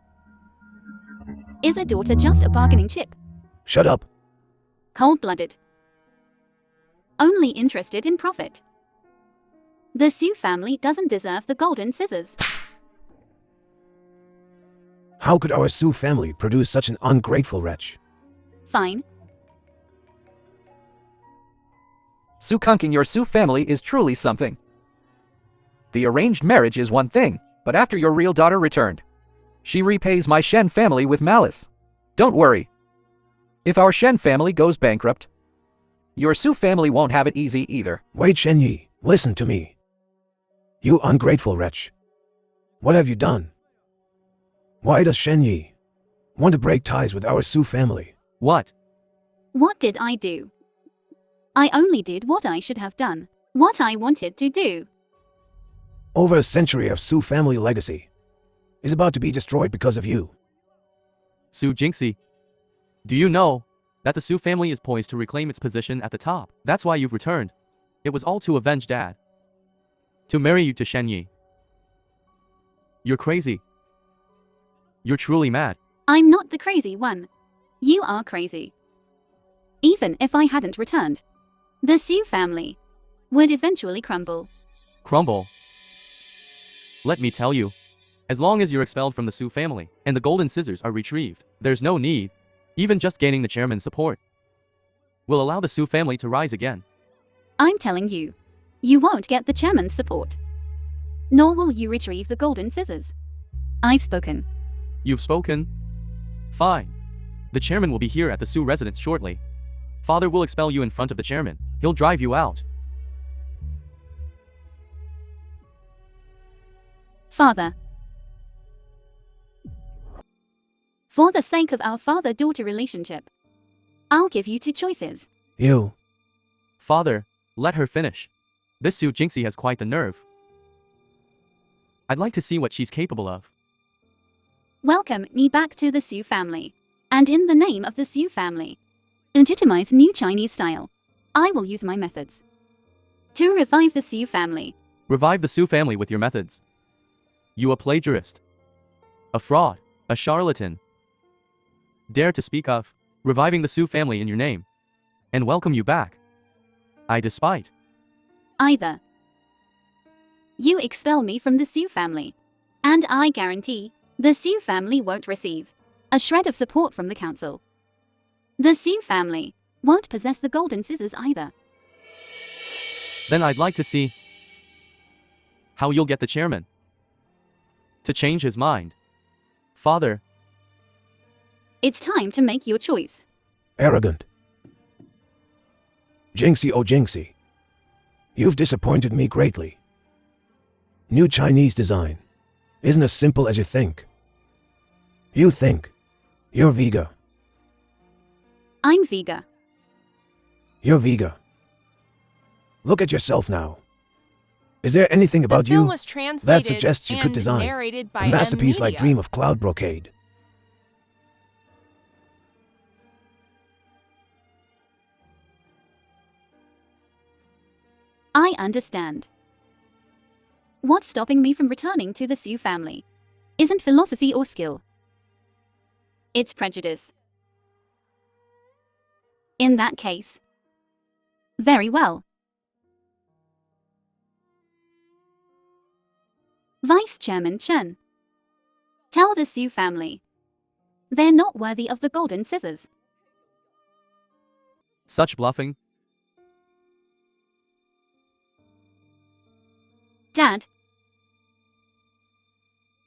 is a daughter just a bargaining chip? Shut up. Cold-blooded. Only interested in profit. The Su family doesn't deserve the golden scissors. How could our Su family produce such an ungrateful wretch? Fine. Su Kunking, your Su family is truly something. The arranged marriage is one thing, but after your real daughter returned, she repays my Shen family with malice. Don't worry. If our Shen family goes bankrupt, your Su family won't have it easy either. Wait, Shen Yi, listen to me. You ungrateful wretch. What have you done? Why does Shen Yi want to break ties with our Su family? What? What did I do? I only did what I should have done. What I wanted to do. Over a century of Su family legacy is about to be destroyed because of you. Su Jinxie, do you know that the Su family is poised to reclaim its position at the top? That's why you've returned. It was all to avenge Dad. To marry you to Shen Yi. You're crazy. You're truly mad. I'm not the crazy one. You are crazy. Even if I hadn't returned, the Su family would eventually crumble. Crumble. Let me tell you, as long as you're expelled from the Su family and the golden scissors are retrieved, there's no need. Even just gaining the chairman's support will allow the Su family to rise again. I'm telling you, you won't get the chairman's support. Nor will you retrieve the golden scissors. I've spoken. You've spoken? Fine. The chairman will be here at the Su residence shortly. Father will expel you in front of the chairman. He'll drive you out. Father. For the sake of our father-daughter relationship, I'll give you 2 choices. You. Father, let her finish. This Su Jinxie has quite the nerve. I'd like to see what she's capable of. Welcome me back to the Su family. And in the name of the Su family, legitimize new Chinese style, I will use my methods to revive the Su family. Revive the Su family with your methods. You a plagiarist. A fraud. A charlatan. Dare to speak of reviving the Su family in your name. And welcome you back. I despite. Either you expel me from the Su family, and I guarantee the Su family won't receive a shred of support from the council. The Su family won't possess the golden scissors either. Then I'd like to see how you'll get the chairman to change his mind. Father, It's time to make your choice. Arrogant. Jinxie, oh Jinxie. You've disappointed me greatly. New Chinese design isn't as simple as you think. You think you're Vega. I'm Vega. You're Vega. Look at yourself now. Is there anything about the film you was translated that suggests you could and design narrated by a masterpiece M. like Media. Dream of Cloud Brocade? understand. What's stopping me from returning to the Su family isn't philosophy or skill. It's prejudice. In that case, very well. Vice Chairman Chen, tell the Su family they're not worthy of the golden scissors. Such bluffing? Dad,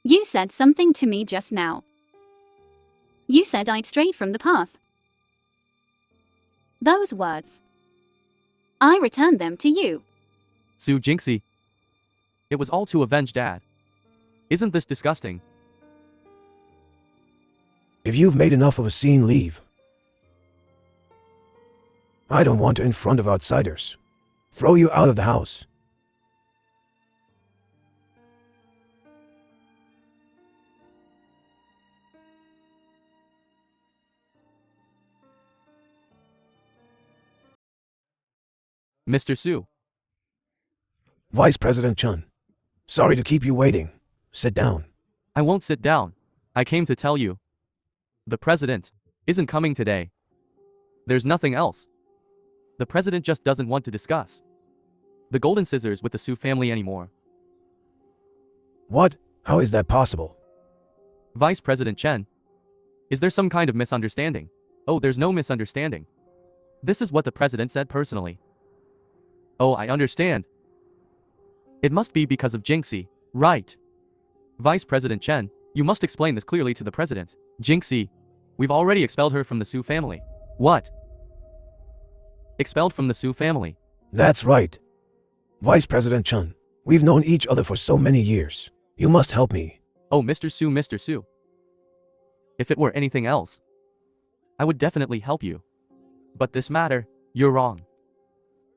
you said something to me just now. You said I'd strayed from the path. Those words, I returned them to you. Su Jinxie. It was all to avenge Dad. Isn't this disgusting? If you've made enough of a scene, leave. I don't want to in front of outsiders. Throw you out of the house. Mr. Su. Vice President Chen. Sorry to keep you waiting. Sit down. I won't sit down. I came to tell you. The president isn't coming today. There's nothing else. The president just doesn't want to discuss the golden scissors with the Su family anymore. What? How is that possible? Vice President Chen. Is there some kind of misunderstanding? Oh, there's no misunderstanding. This is what the president said personally. Oh, I understand. It must be because of Jinxie, right? Vice President Chen, you must explain this clearly to the president. Jinxie, we've already expelled her from the Su family. What? Expelled from the Su family? That's right. Vice President Chen, we've known each other for so many years. You must help me. Oh, Mr. Su, Mr. Su. If it were anything else, I would definitely help you. But this matter, you're wrong.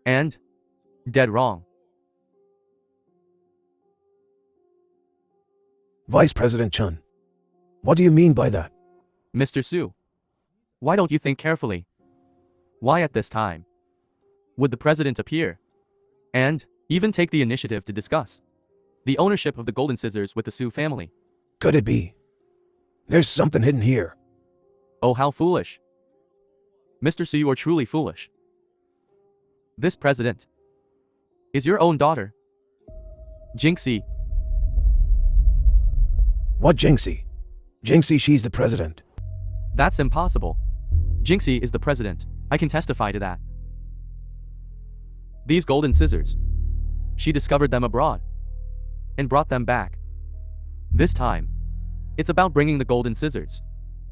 And dead wrong. Vice President Chen, what do you mean by that? Mr. Su, why don't you think carefully? Why at this time would the president appear and even take the initiative to discuss the ownership of the golden scissors with the Su family? Could it be? There's something hidden here. Oh, how foolish. Mr. Su, you are truly foolish. This president is your own daughter, Jinxie. What Jinxie? Jinxie, she's the president. That's impossible. Jinxie is the president. I can testify to that. These golden scissors, she discovered them abroad and brought them back. This time, it's about bringing the golden scissors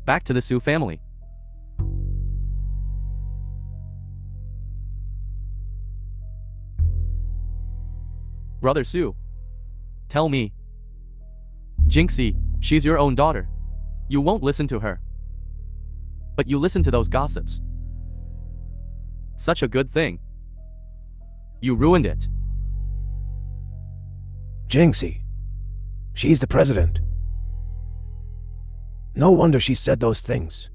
back to the Su family. Brother Su, tell me. Jinxie, she's your own daughter. You won't listen to her. But you listen to those gossips. Such a good thing. You ruined it. Jinxie. She's the president. No wonder she said those things.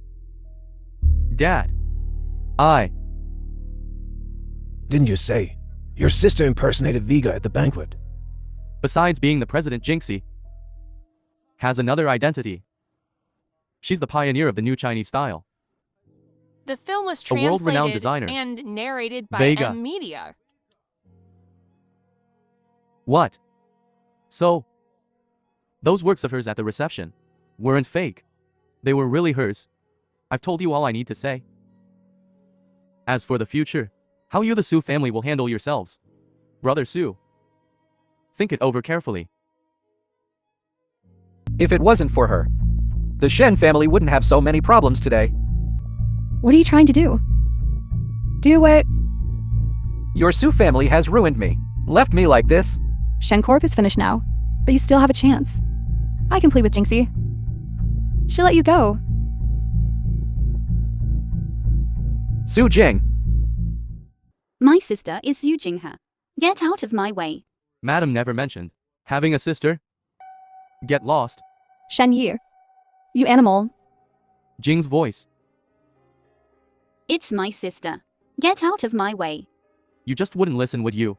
Dad. Didn't you say your sister impersonated Vega at the banquet? Besides being the president, Jinxie has another identity. She's the pioneer of the new Chinese style. The film was A world-renowned translated designer. and narrated by Vega. Media. What? So, those works of hers at the reception weren't fake. They were really hers. I've told you all I need to say. As for the future, how you the Su family will handle yourselves, Brother Su, think it over carefully. If it wasn't for her, the Shen family wouldn't have so many problems today. What are you trying to do? Do what? Your Su family has ruined me. Left me like this. Shencorp is finished now, but you still have a chance. I can plead with Jinxie. She'll let you go. Su Jing. My sister is Su Jinghe. Get out of my way. Madam never mentioned having a sister. Get lost. Shen Yi. You animal. Jing's voice. It's my sister. Get out of my way. You just wouldn't listen, would you?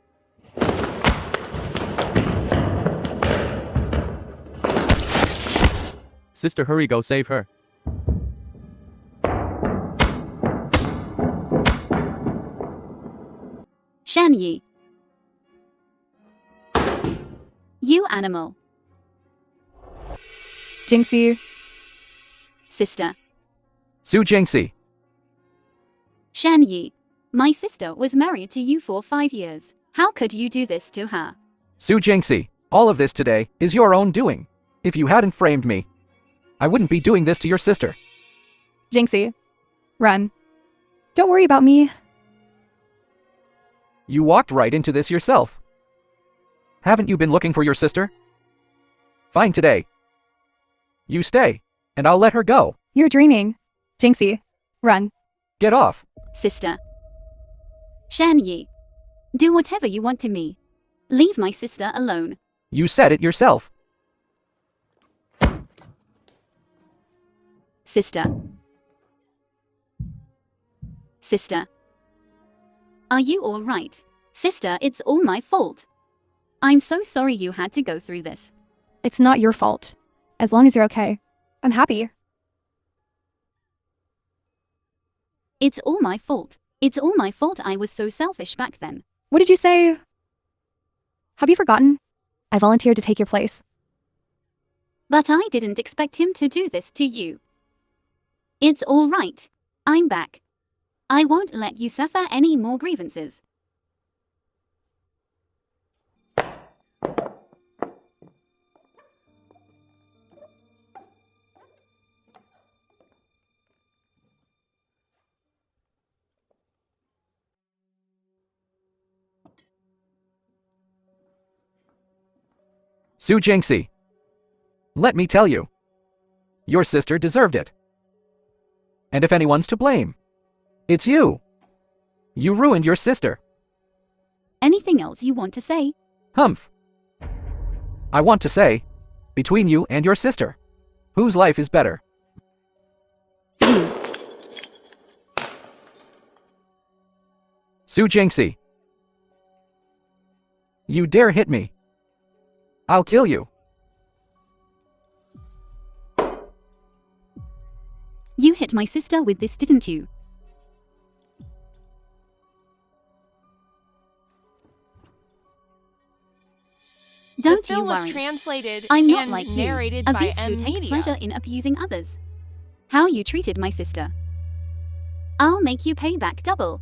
Sister, hurry, go save her. Shan Yi. You animal. Jinxie, Sister. Su Jingxi. Shan Yi. My sister was married to you for 5 years. How could you do this to her? Su Jingxi, all of this today is your own doing. If you hadn't framed me, I wouldn't be doing this to your sister. Jinxie, run. Don't worry about me. You walked right into this yourself. Haven't you been looking for your sister? Fine today. You stay, and I'll let her go. You're dreaming. Jinxie, run. Get off. Sister. Shan Yi. Do whatever you want to me. Leave my sister alone. You said it yourself. Sister. Sister. Are you all right? Sister, it's all my fault. I'm so sorry you had to go through this. It's not your fault. As long as you're okay, I'm happy. It's all my fault. It's all my fault. I was so selfish back then. What did you say? Have you forgotten? I volunteered to take your place. But I didn't expect him to do this to you. It's all right. I'm back. I won't let you suffer any more grievances. Su Jingxi. Let me tell you. Your sister deserved it. And if anyone's to blame, it's you. You ruined your sister. Anything else you want to say? Humph. I want to say, between you and your sister, whose life is better? Su Jingxi. You dare hit me. I'll kill you. You hit my sister with this, didn't you? Don't the you film was worry. translated I'm not and like you, narrated a by beast who M takes Media. pleasure in abusing others. How you treated my sister. I'll make you pay back double.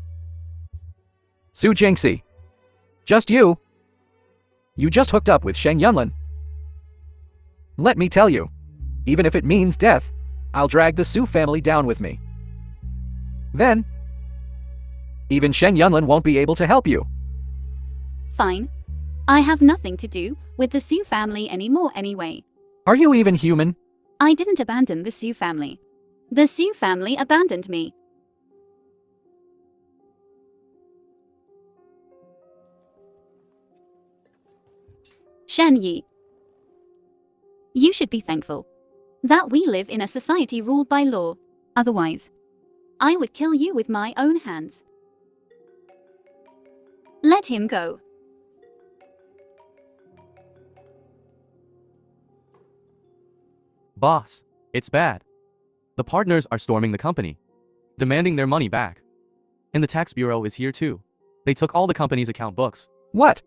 Su Jingxi. Just you. You just hooked up with Sheng Yunlin. Let me tell you, even if it means death, I'll drag the Su family down with me. Then, even Sheng Yunlin won't be able to help you. Fine. I have nothing to do with the Su family anymore anyway. Are you even human? I didn't abandon the Su family. The Su family abandoned me. Shan Yi. You should be thankful that we live in a society ruled by law. Otherwise, I would kill you with my own hands. Let him go. Boss, it's bad. The partners are storming the company, demanding their money back. And the tax bureau is here too. They took all the company's account books. What?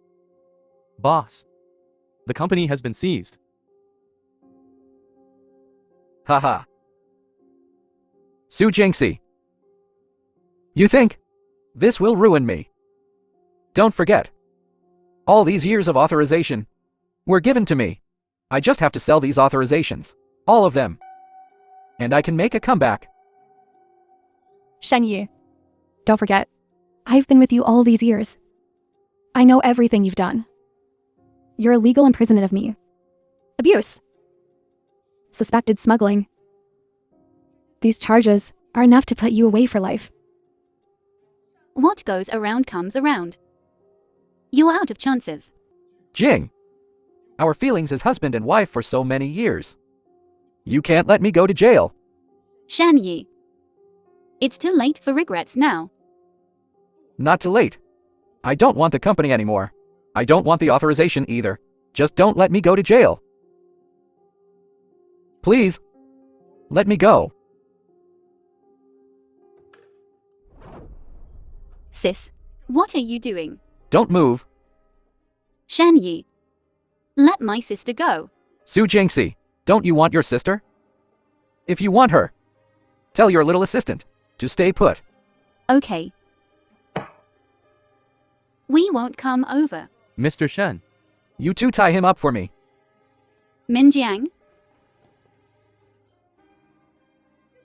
Boss, the company has been seized. Haha. Su Jingxi. You think this will ruin me? Don't forget, all these years of authorization were given to me. I just have to sell these authorizations, all of them, and I can make a comeback. Shen Yi, don't forget, I've been with you all these years. I know everything you've done. Your illegal imprisonment of me. Abuse. Suspected smuggling. These charges are enough to put you away for life. What goes around comes around. You're out of chances. Jing, our feelings as husband and wife for so many years. You can't let me go to jail. Shan Yi. It's too late for regrets now. Not too late. I don't want the company anymore. I don't want the authorization either. Just don't let me go to jail. Please. Let me go. Sis, what are you doing? Don't move. Shen Yi, let my sister go. Su Jingxi, don't you want your sister? If you want her, tell your little assistant to stay put. Okay. We won't come over. Mr. Shen. You two tie him up for me. Minjiang?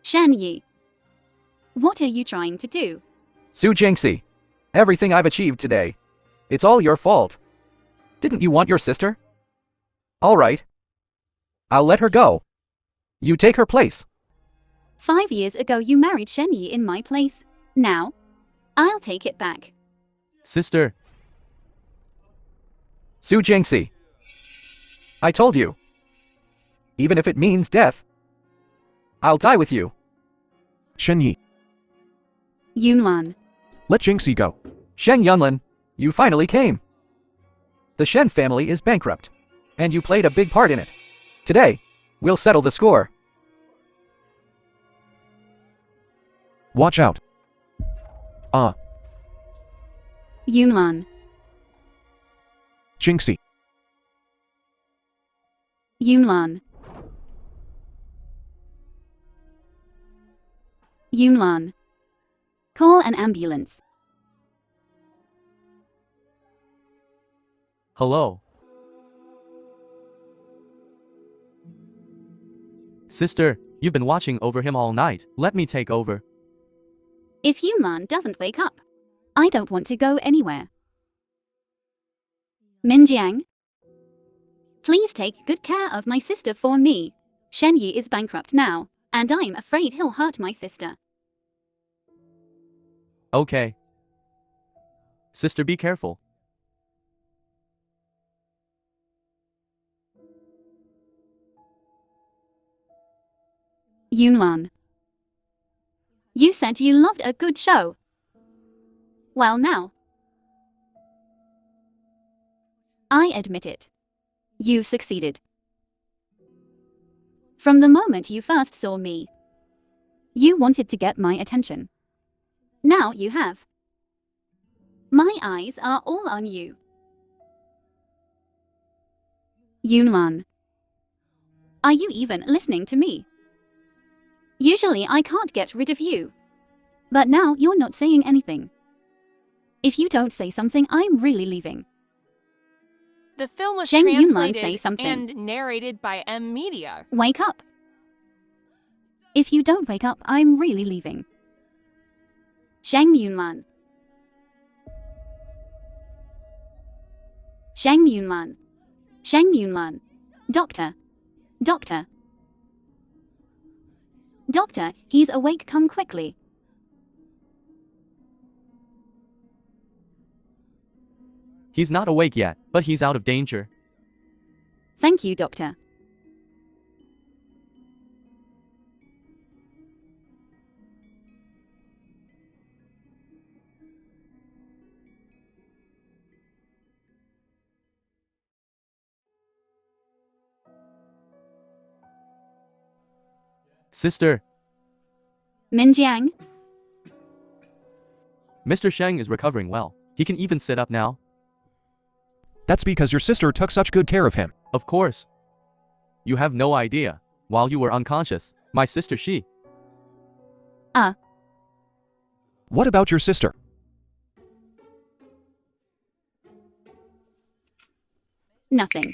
Shen Yi, what are you trying to do? Su Jingxi, everything I've achieved today, it's all your fault. Didn't you want your sister? All right. I'll let her go. You take her place. 5 years ago you married Shen Yi in my place. Now, I'll take it back. Sister. Su Jingxi, I told you. Even if it means death, I'll die with you. Shen Yi, Yunlan, let Jingxi go. Shen Yunlin, you finally came. The Shen family is bankrupt, and you played a big part in it. Today, we'll settle the score. Watch out. Yunlan, Jingxi, Yunlan. Yunlan, call an ambulance. Hello. Sister, you've been watching over him all night. Let me take over. If Yunlan doesn't wake up, I don't want to go anywhere. Minjiang, please take good care of my sister for me. Shen Yi is bankrupt now, and I'm afraid he'll hurt my sister. Okay. Sister, be careful. Yunlan, you said you loved a good show. Well now, I admit it. You succeeded. From the moment you first saw me, you wanted to get my attention. Now you have. My eyes are all on you. Yunlan, are you even listening to me? Usually I can't get rid of you. But now you're not saying anything. If you don't say something, I'm really leaving. The film was Zheng Yunlan, say translated something. and narrated by M Media. Wake up. If you don't wake up, I'm really leaving. Zheng Yunlan. Zheng Yunlan. Zheng Yunlan. Doctor. Doctor. Doctor, he's awake, come quickly. He's not awake yet, but he's out of danger. Thank you, Doctor. Sister, Minjiang, Mr. Sheng is recovering well. He can even sit up now. That's because your sister took such good care of him. Of course. You have no idea. While you were unconscious, my sister she. What about your sister? nothing.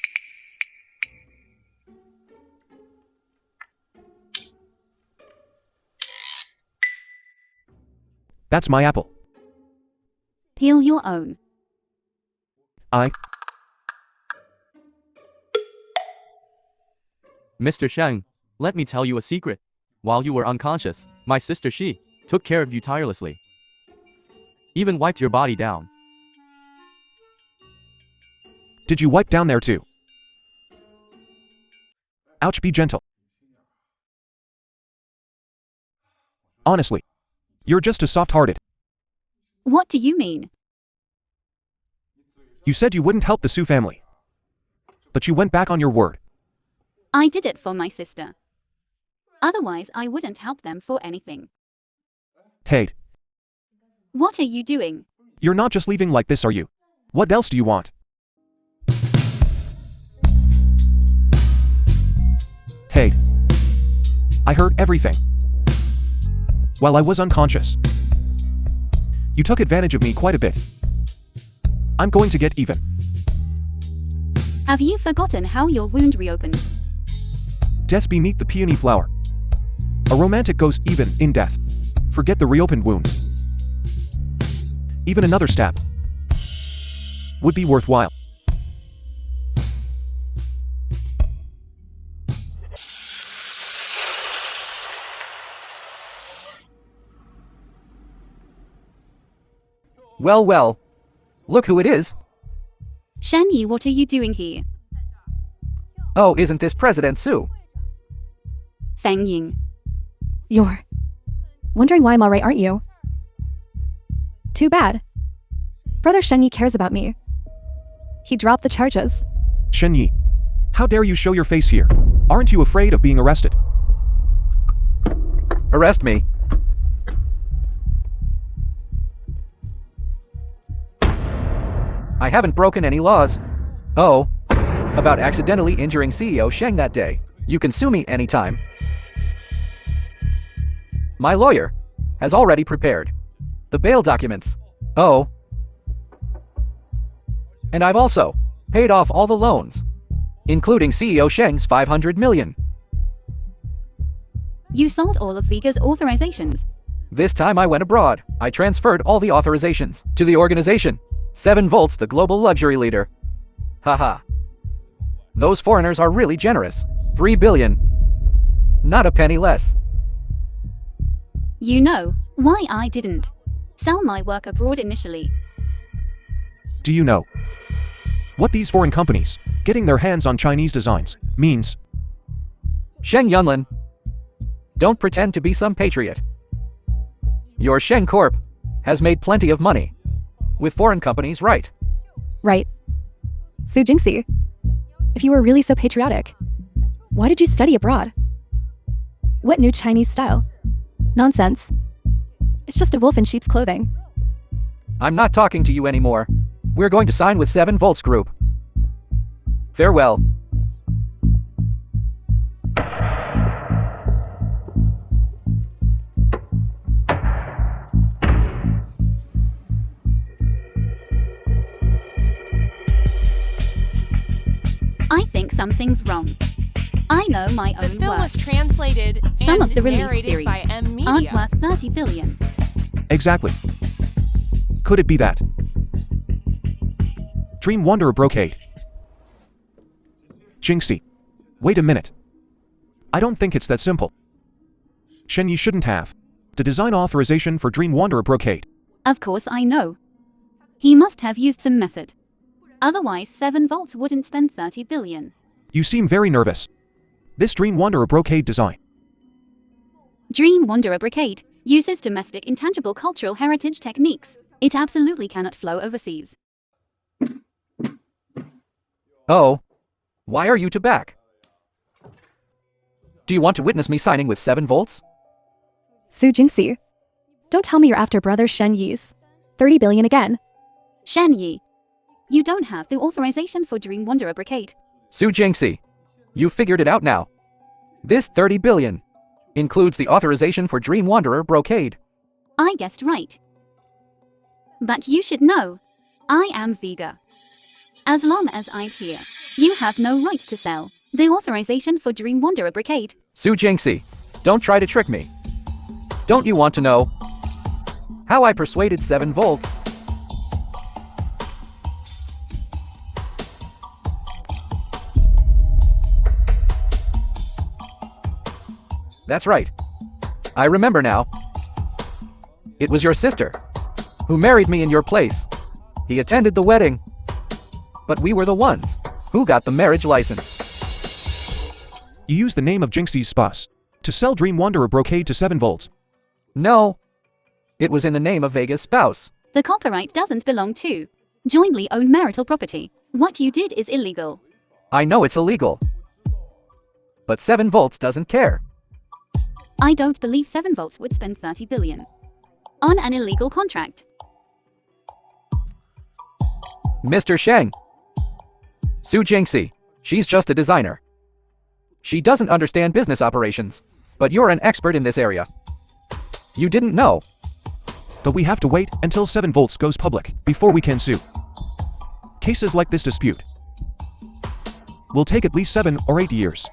That's my apple. Peel your own. Mr. Sheng, let me tell you a secret. While you were unconscious, my sister she took care of you tirelessly. Even wiped your body down. Did you wipe down there too? Ouch, be gentle. Honestly, you're just a soft-hearted. What do you mean? You said you wouldn't help the Su family. But you went back on your word. I did it for my sister. Otherwise, I wouldn't help them for anything. Kate, What are you doing? you're not just leaving like this, are you? What else do you want? Kate, I heard everything. While I was unconscious, you took advantage of me quite a bit. I'm going to get even. Have you forgotten how your wound reopened? Death beneath the peony flower. A romantic goes even in death. Forget the reopened wound. Even another stab would be worthwhile. Well, well. Look who it is. Shen Yi, what are you doing here? Oh, isn't this President Su? Feng Ying. You're wondering why I'm alright, aren't you? Too bad. Brother Shen Yi cares about me. He dropped the charges. Shen Yi, how dare you show your face here? Aren't you afraid of being arrested? Arrest me. I haven't broken any laws. Oh, about accidentally injuring CEO Sheng that day. You can sue me anytime. My lawyer has already prepared the bail documents. Oh. And I've also paid off all the loans, including CEO Sheng's 500 million. You sold all of Viga's authorizations. This time I went abroad. I transferred all the authorizations to the organization. 7 Volts, the global luxury leader. Haha. Those foreigners are really generous. 3 billion. Not a penny less. You know why I didn't sell my work abroad initially. Do you know what these foreign companies getting their hands on Chinese designs means? Sheng Yunlin, don't pretend to be some patriot. Your Sheng Corp has made plenty of money with foreign companies, right? Right. Su Jingxi, if you were really so patriotic, why did you study abroad? What new Chinese style? Nonsense. It's just a wolf in sheep's clothing. I'm not talking to you anymore. We're going to sign with 7 Volts Group. Farewell. I think something's wrong. I know my The own film work. was translated Some and of the release narrated series by M Media. aren't worth 30 billion. Exactly. Could it be that Dream Wanderer Brocade? Jinxie, wait a minute. I don't think it's that simple. Shen Yi shouldn't have the design authorization for Dream Wanderer Brocade. Of course I know. He must have used some method. Otherwise 7 Volts wouldn't spend 30 billion. You seem very nervous. This Dream Wanderer Brocade design. Dream Wanderer Brocade uses domestic intangible cultural heritage techniques. It absolutely cannot flow overseas. Oh. Why are you two back? Do you want to witness me signing with 7 Volts? Su Jingxi, don't tell me you're after brother Shen Yi's 30 billion again. Shen Yi, you don't have the authorization for Dream Wanderer Brocade. Su Jingxi, you figured it out now. This 30 billion includes the authorization for Dream Wanderer Brocade. I guessed right. But you should know, I am Vega. As long as I'm here, you have no right to sell the authorization for Dream Wanderer Brocade. Su Jingxi, don't try to trick me. Don't you want to know how I persuaded 7 Volts? That's right. I remember now. It was your sister who married me in your place. He attended the wedding. But we were the ones who got the marriage license. You used the name of Jinxie's spouse to sell Dream Wanderer Brocade to 7 Volts. No. It was in the name of Vega's spouse. The copyright doesn't belong to jointly owned marital property. What you did is illegal. I know it's illegal. But 7 Volts doesn't care. I don't believe 7 volts would spend 30 billion on an illegal contract. Mr. Sheng. Su Jingxi. She's just a designer. She doesn't understand business operations. But you're an expert in this area. You didn't know. But we have to wait until 7 volts goes public before we can sue. Cases like this dispute will take at least 7 or 8 years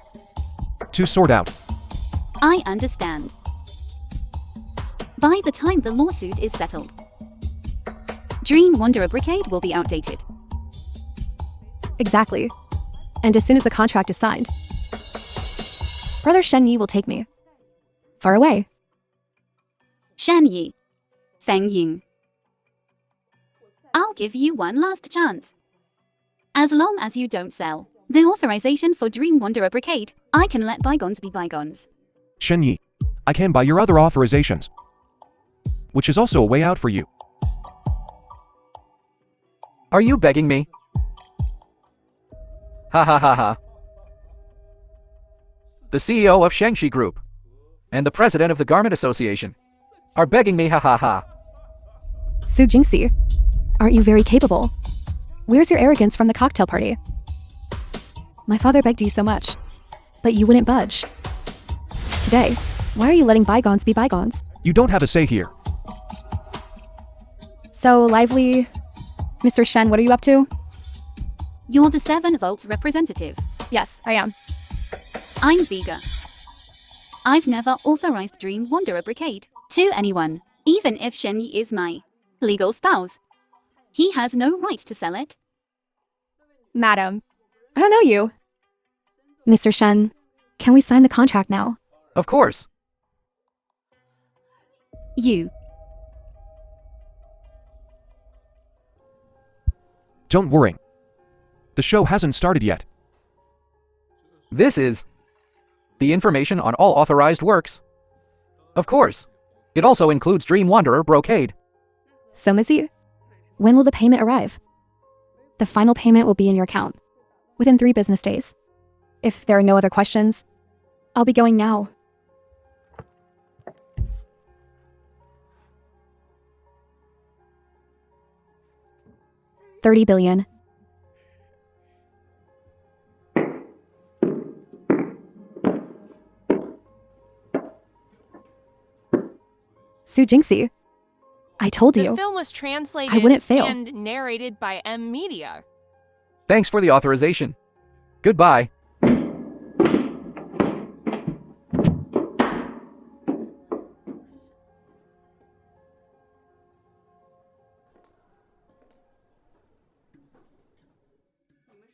to sort out. I understand. By the time the lawsuit is settled, Dream Wanderer Brigade will be outdated. Exactly. And as soon as the contract is signed, Brother Shen Yi will take me. Far away. Shen Yi. Feng Ying. I'll give you one last chance. As long as you don't sell the authorization for Dream Wanderer Brigade, I can let bygones be bygones. Shen Yi, I can buy your other authorizations, which is also a way out for you. Are you begging me? Ha ha ha ha. The CEO of Shengxi Group and the president of the Garment Association are begging me, ha ha ha. Su Jingxi, aren't you very capable? Where's your arrogance from the cocktail party? My father begged you so much, but you wouldn't budge. Today, why are you letting bygones be bygones? You don't have a say here. So lively. Mr. Shen, what are you up to? You're the 7 volts representative. Yes, I am. I'm Vega. I've never authorized Dream Wanderer Brigade to anyone, even if Shen Yi is my legal spouse. He has no right to sell it. Madam, I don't know you. Mr. Shen, can we sign the contract now? Of course. You. Don't worry. The show hasn't started yet. This is the information on all authorized works. Of course. It also includes Dream Wanderer Brocade. So, Missy, when will the payment arrive? The final payment will be in your account within 3 business days. If there are no other questions, I'll be going now. $30 billion. Su Jingxi, I told The you. film was translated I wouldn't fail. and narrated by M Media. Thanks for the authorization. Goodbye.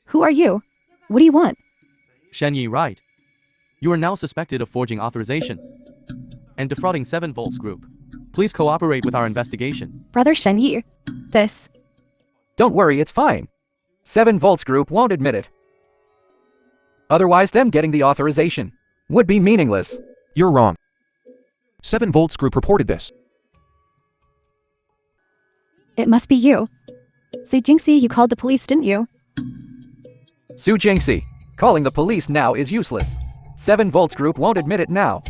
Who are you? What do you want? Shen Yi, right. You are now suspected of forging authorization and defrauding 7 volts group. Please cooperate with our investigation. Brother Shen Yi. This. Don't worry, it's fine. 7 Volts Group won't admit it. Otherwise, them getting the authorization would be meaningless. You're wrong. 7 volts group reported this. It must be you. Su Jingxi, you called the police, didn't you? Su Jingxi, calling the police now is useless. 7 Volts Group won't admit it now.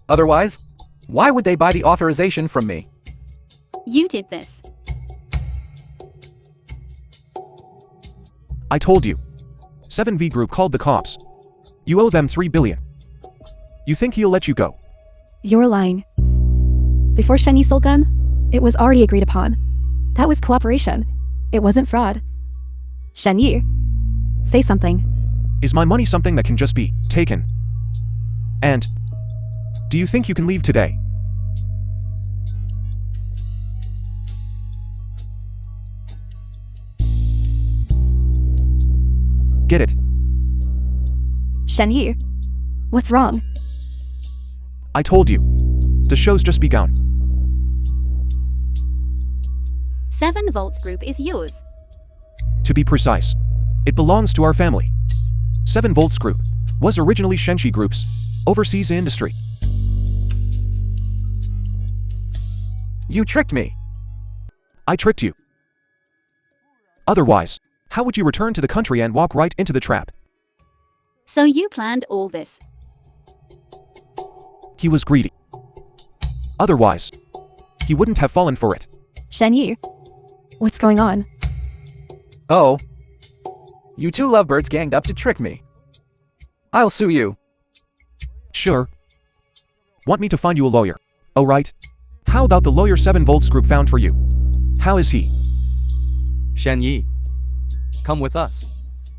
Otherwise, why would they buy the authorization from me? You did this. I told you. 7V Group called the cops. You owe them 3 billion. You think he'll let you go? You're lying. Before Shen Yi sold gun, it was already agreed upon. That was cooperation. It wasn't fraud. Shen Yi, say something. Is my money something that can just be taken? And do you think you can leave today? Get it? Shen Yi, what's wrong? I told you. The show's just begun. 7 volts group is yours. To be precise, it belongs to our family. 7 Volts Group was originally Shengxi Group's overseas industry. You tricked me. I tricked you. Otherwise, how would you return to the country and walk right into the trap? So you planned all this. He was greedy. Otherwise, he wouldn't have fallen for it. Shen Yi, what's going on? Oh. You two lovebirds ganged up to trick me. I'll sue you. Sure. Want me to find you a lawyer? Oh right. How about the lawyer 7 volts group found for you? How is he? Shen Yi, come with us.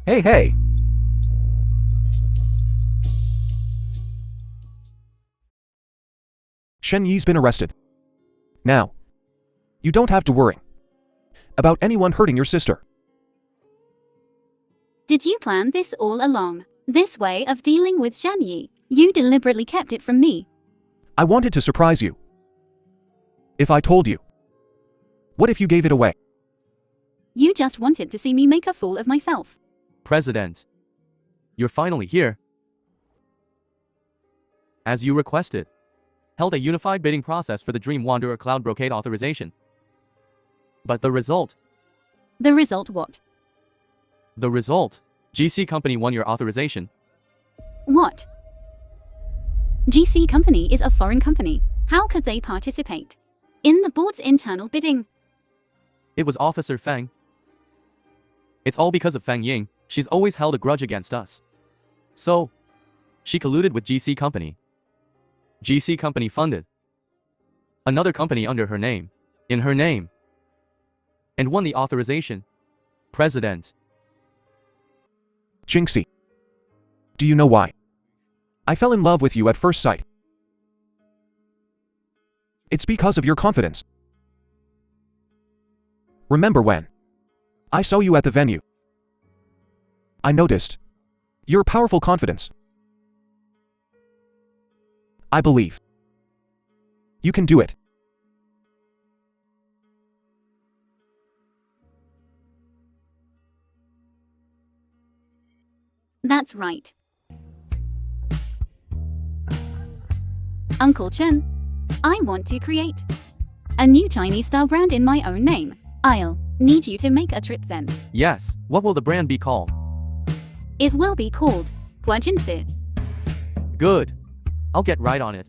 Hey, hey. Shen Yi's been arrested. Now, you don't have to worry about anyone hurting your sister. Did you plan this all along? This way of dealing with Shen Yi? You deliberately kept it from me. I wanted to surprise you. If I told you, what if you gave it away? You just wanted to see me make a fool of myself. President, you're finally here. As you requested, held a unified bidding process for the Dream Wanderer Cloud Brocade authorization. But the result? The result what? The result? GC Company won your authorization. What? GC Company is a foreign company. How could they participate in the board's internal bidding? It was Officer Feng. It's all because of Feng Ying. She's always held a grudge against us. So, she colluded with GC Company. GC Company funded another company under her name, in her name, and won the authorization. President. Jinxie. Do you know why? I fell in love with you at first sight. It's because of your confidence. Remember when I saw you at the venue? I noticed your powerful confidence. I believe you can do it. That's right. Uncle Chen, I want to create a new Chinese-style brand in my own name. I'll need you to make a trip then. Yes, what will the brand be called? It will be called Huajinsi. Good. I'll get right on it.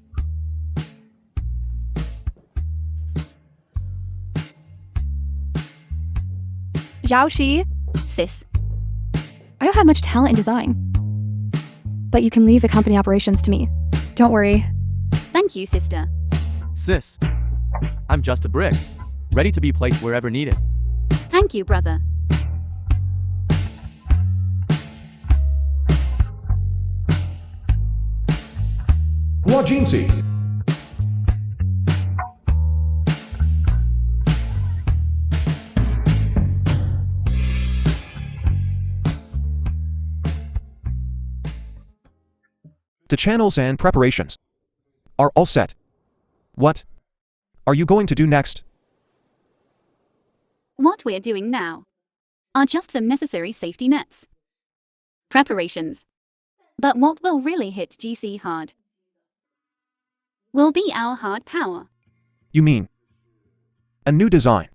Zhao Shi, Sis, I don't have much talent in design. But you can leave the company operations to me. Don't worry. thank you, sister. Sis, I'm just a brick, ready to be placed wherever needed. Thank you, brother. Huajinsi. The channels and preparations are all set. What are you going to do next? What we're doing now are just some necessary safety nets. Preparations. But what will really hit GC hard will be our hard power. You mean a new design?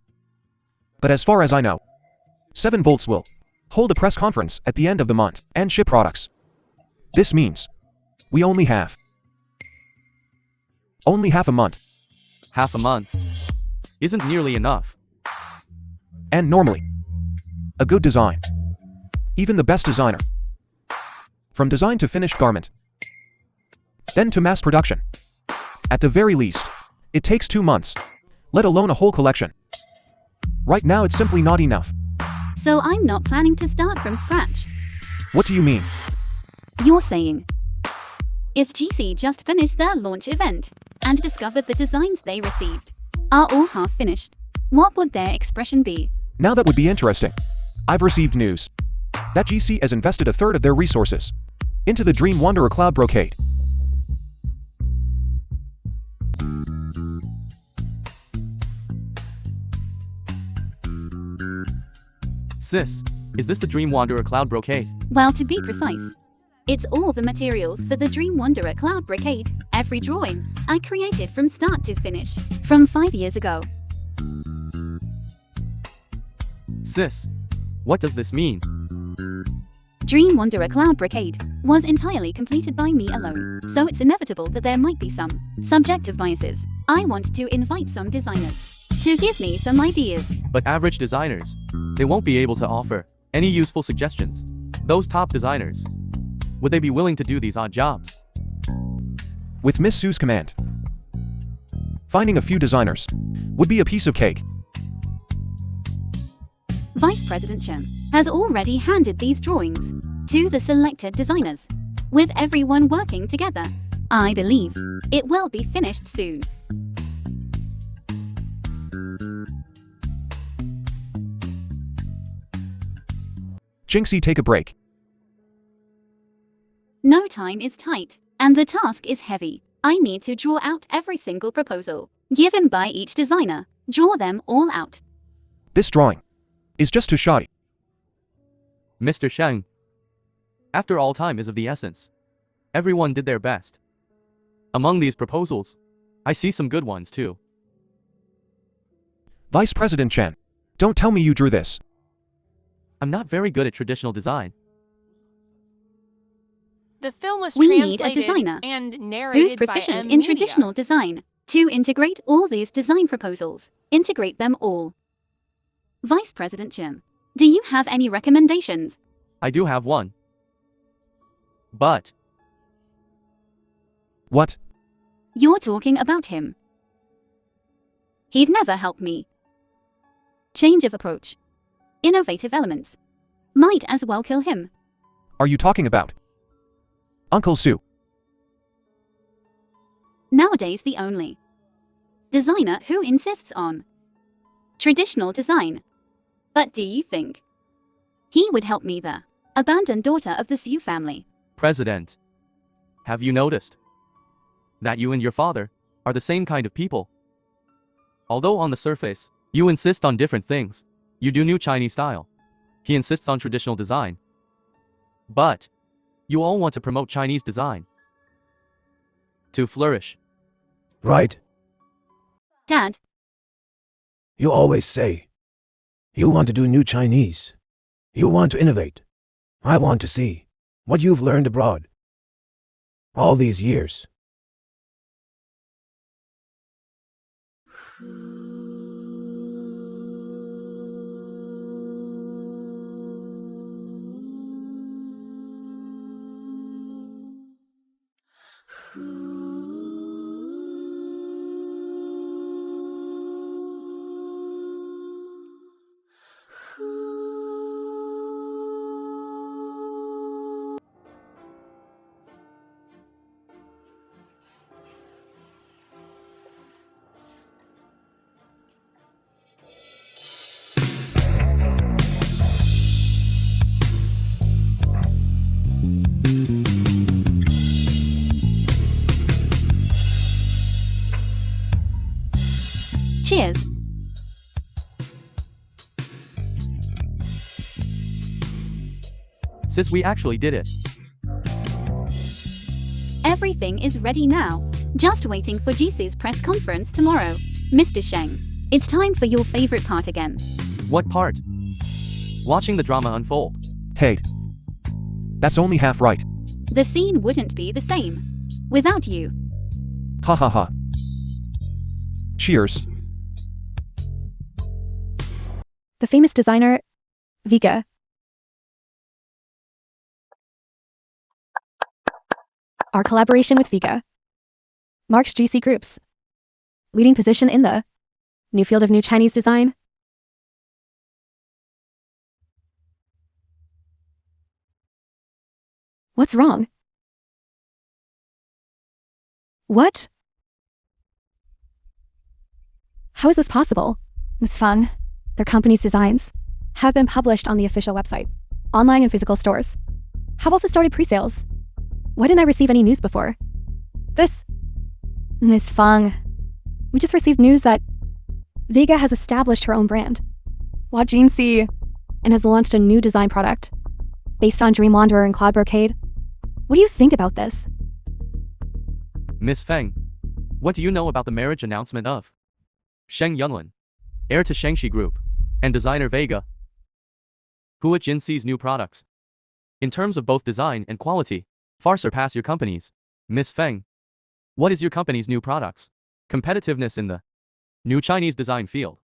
But as far as I know, 7 Volts will hold a press conference at the end of the month and ship products. This means we only have half a month. Half a month isn't nearly enough. And normally, a good design, even the best designer, from design to finished garment, then to mass production, at the very least, it takes 2 months, let alone a whole collection. Right now it's simply not enough. So I'm not planning to start from scratch. What do you mean? You're saying if GC just finished their launch event and discovered the designs they received are all half finished, what would their expression be? Now that would be interesting. I've received news that GC has invested 1/3 of their resources into the Dream Wanderer Cloud Brocade. Sis, is this the Dream Wanderer Cloud Brocade? Well, to be precise, it's all the materials for the Dream Wanderer Cloud Brocade. Every drawing I created from start to finish from 5 years ago. Sis, what does this mean? Dream Wanderer Cloud Brigade was entirely completed by me alone, so it's inevitable that there might be some subjective biases. I want to invite some designers to give me some ideas. But average designers, they won't be able to offer any useful suggestions. Those top designers, would they be willing to do these odd jobs? With Miss Sue's command, finding a few designers would be a piece of cake. Vice President Chen has already handed these drawings to the selected designers. With everyone working together, I believe it will be finished soon. Jinxie, take a break. No time is tight, and the task is heavy. I need to draw out every single proposal given by each designer. Draw them all out. This drawing is just too shoddy. Mr. Sheng, after all, time is of the essence. Everyone did their best. Among these proposals, I see some good ones too. Vice President Chen, don't tell me you drew this. I'm not very good at traditional design. The film was We need translated a designer and narrated who's by proficient M in Media. traditional design to integrate all these design proposals. Integrate them all. Vice President Chen, do you have any recommendations? I do have one. But What? You're talking about him. He'd never help me. Change of approach. Innovative elements. Might as well kill him. Are you talking about Uncle Sue? Nowadays the only designer who insists on traditional design. But do you think he would help me, the abandoned daughter of the Sue family? President, have you noticed that you and your father are the same kind of people? Although on the surface, you insist on different things. You do new Chinese style. He insists on traditional design. But you all want to promote Chinese design to flourish. Right? Dad, You always say, you want to do new Chinese. You want to innovate. I want to see what you've learned abroad all these years. cheers. Sis, we actually did it. Everything is ready now. Just waiting for GC's press conference tomorrow. Mr. Sheng, it's time for your favorite part again. What part? Watching the drama unfold. Hey. That's only half right. The scene wouldn't be the same without you. Ha ha ha. Cheers. The famous designer, Vika. Our collaboration with Vika marks GC Group's leading position in the new field of new Chinese design. What's wrong? What? How is this possible? Ms. Feng, their company's designs have been published on the official website, online and physical stores. Have also started pre-sales. Why didn't I receive any news before? Ms. Feng, we just received news that Vega has established her own brand, Wajinsi, and has launched a new design product based on Dream Wanderer and Cloud Brocade. What do you think about this? Miss Feng, what do you know about the marriage announcement of Sheng Yunlin, heir to Shengxi Group, and designer Vega, who at Jinxi's new products? In terms of both design and quality, far surpass your company's. Miss Feng, what is your company's new products? Competitiveness in the new Chinese design field.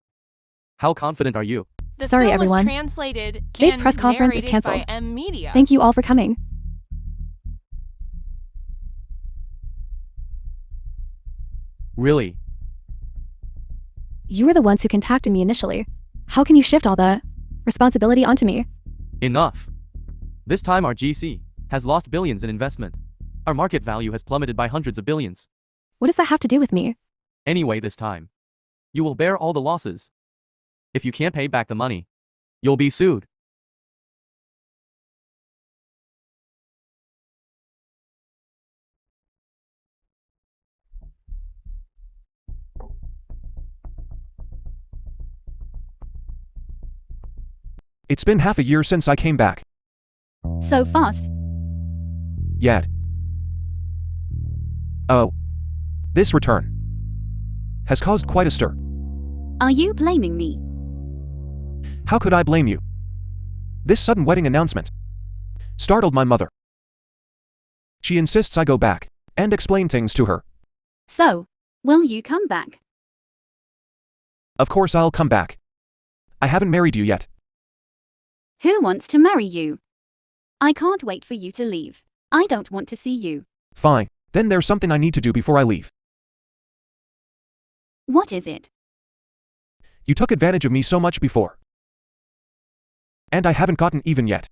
How confident are you? The Sorry, film was everyone. translated Today's and press conference is narrated canceled. by M Media. Thank you all for coming. Really? You were the ones who contacted me initially. How can you shift all the responsibility onto me? Enough. This time our GC has lost billions in investment. Our market value has plummeted by hundreds of billions. What does that have to do with me? Anyway, this time, you will bear all the losses. If you can't pay back the money, you'll be sued. It's been half a year since I came back. So fast. Yet. Oh. This return has caused quite a stir. Are you blaming me? How could I blame you? This sudden wedding announcement startled my mother. She insists I go back and explain things to her. So, will you come back? Of course I'll come back. I haven't married you yet. Who wants to marry you? I can't wait for you to leave. I don't want to see you. Fine. Then there's something I need to do before I leave. What is it? You took advantage of me so much before. And I haven't gotten even yet.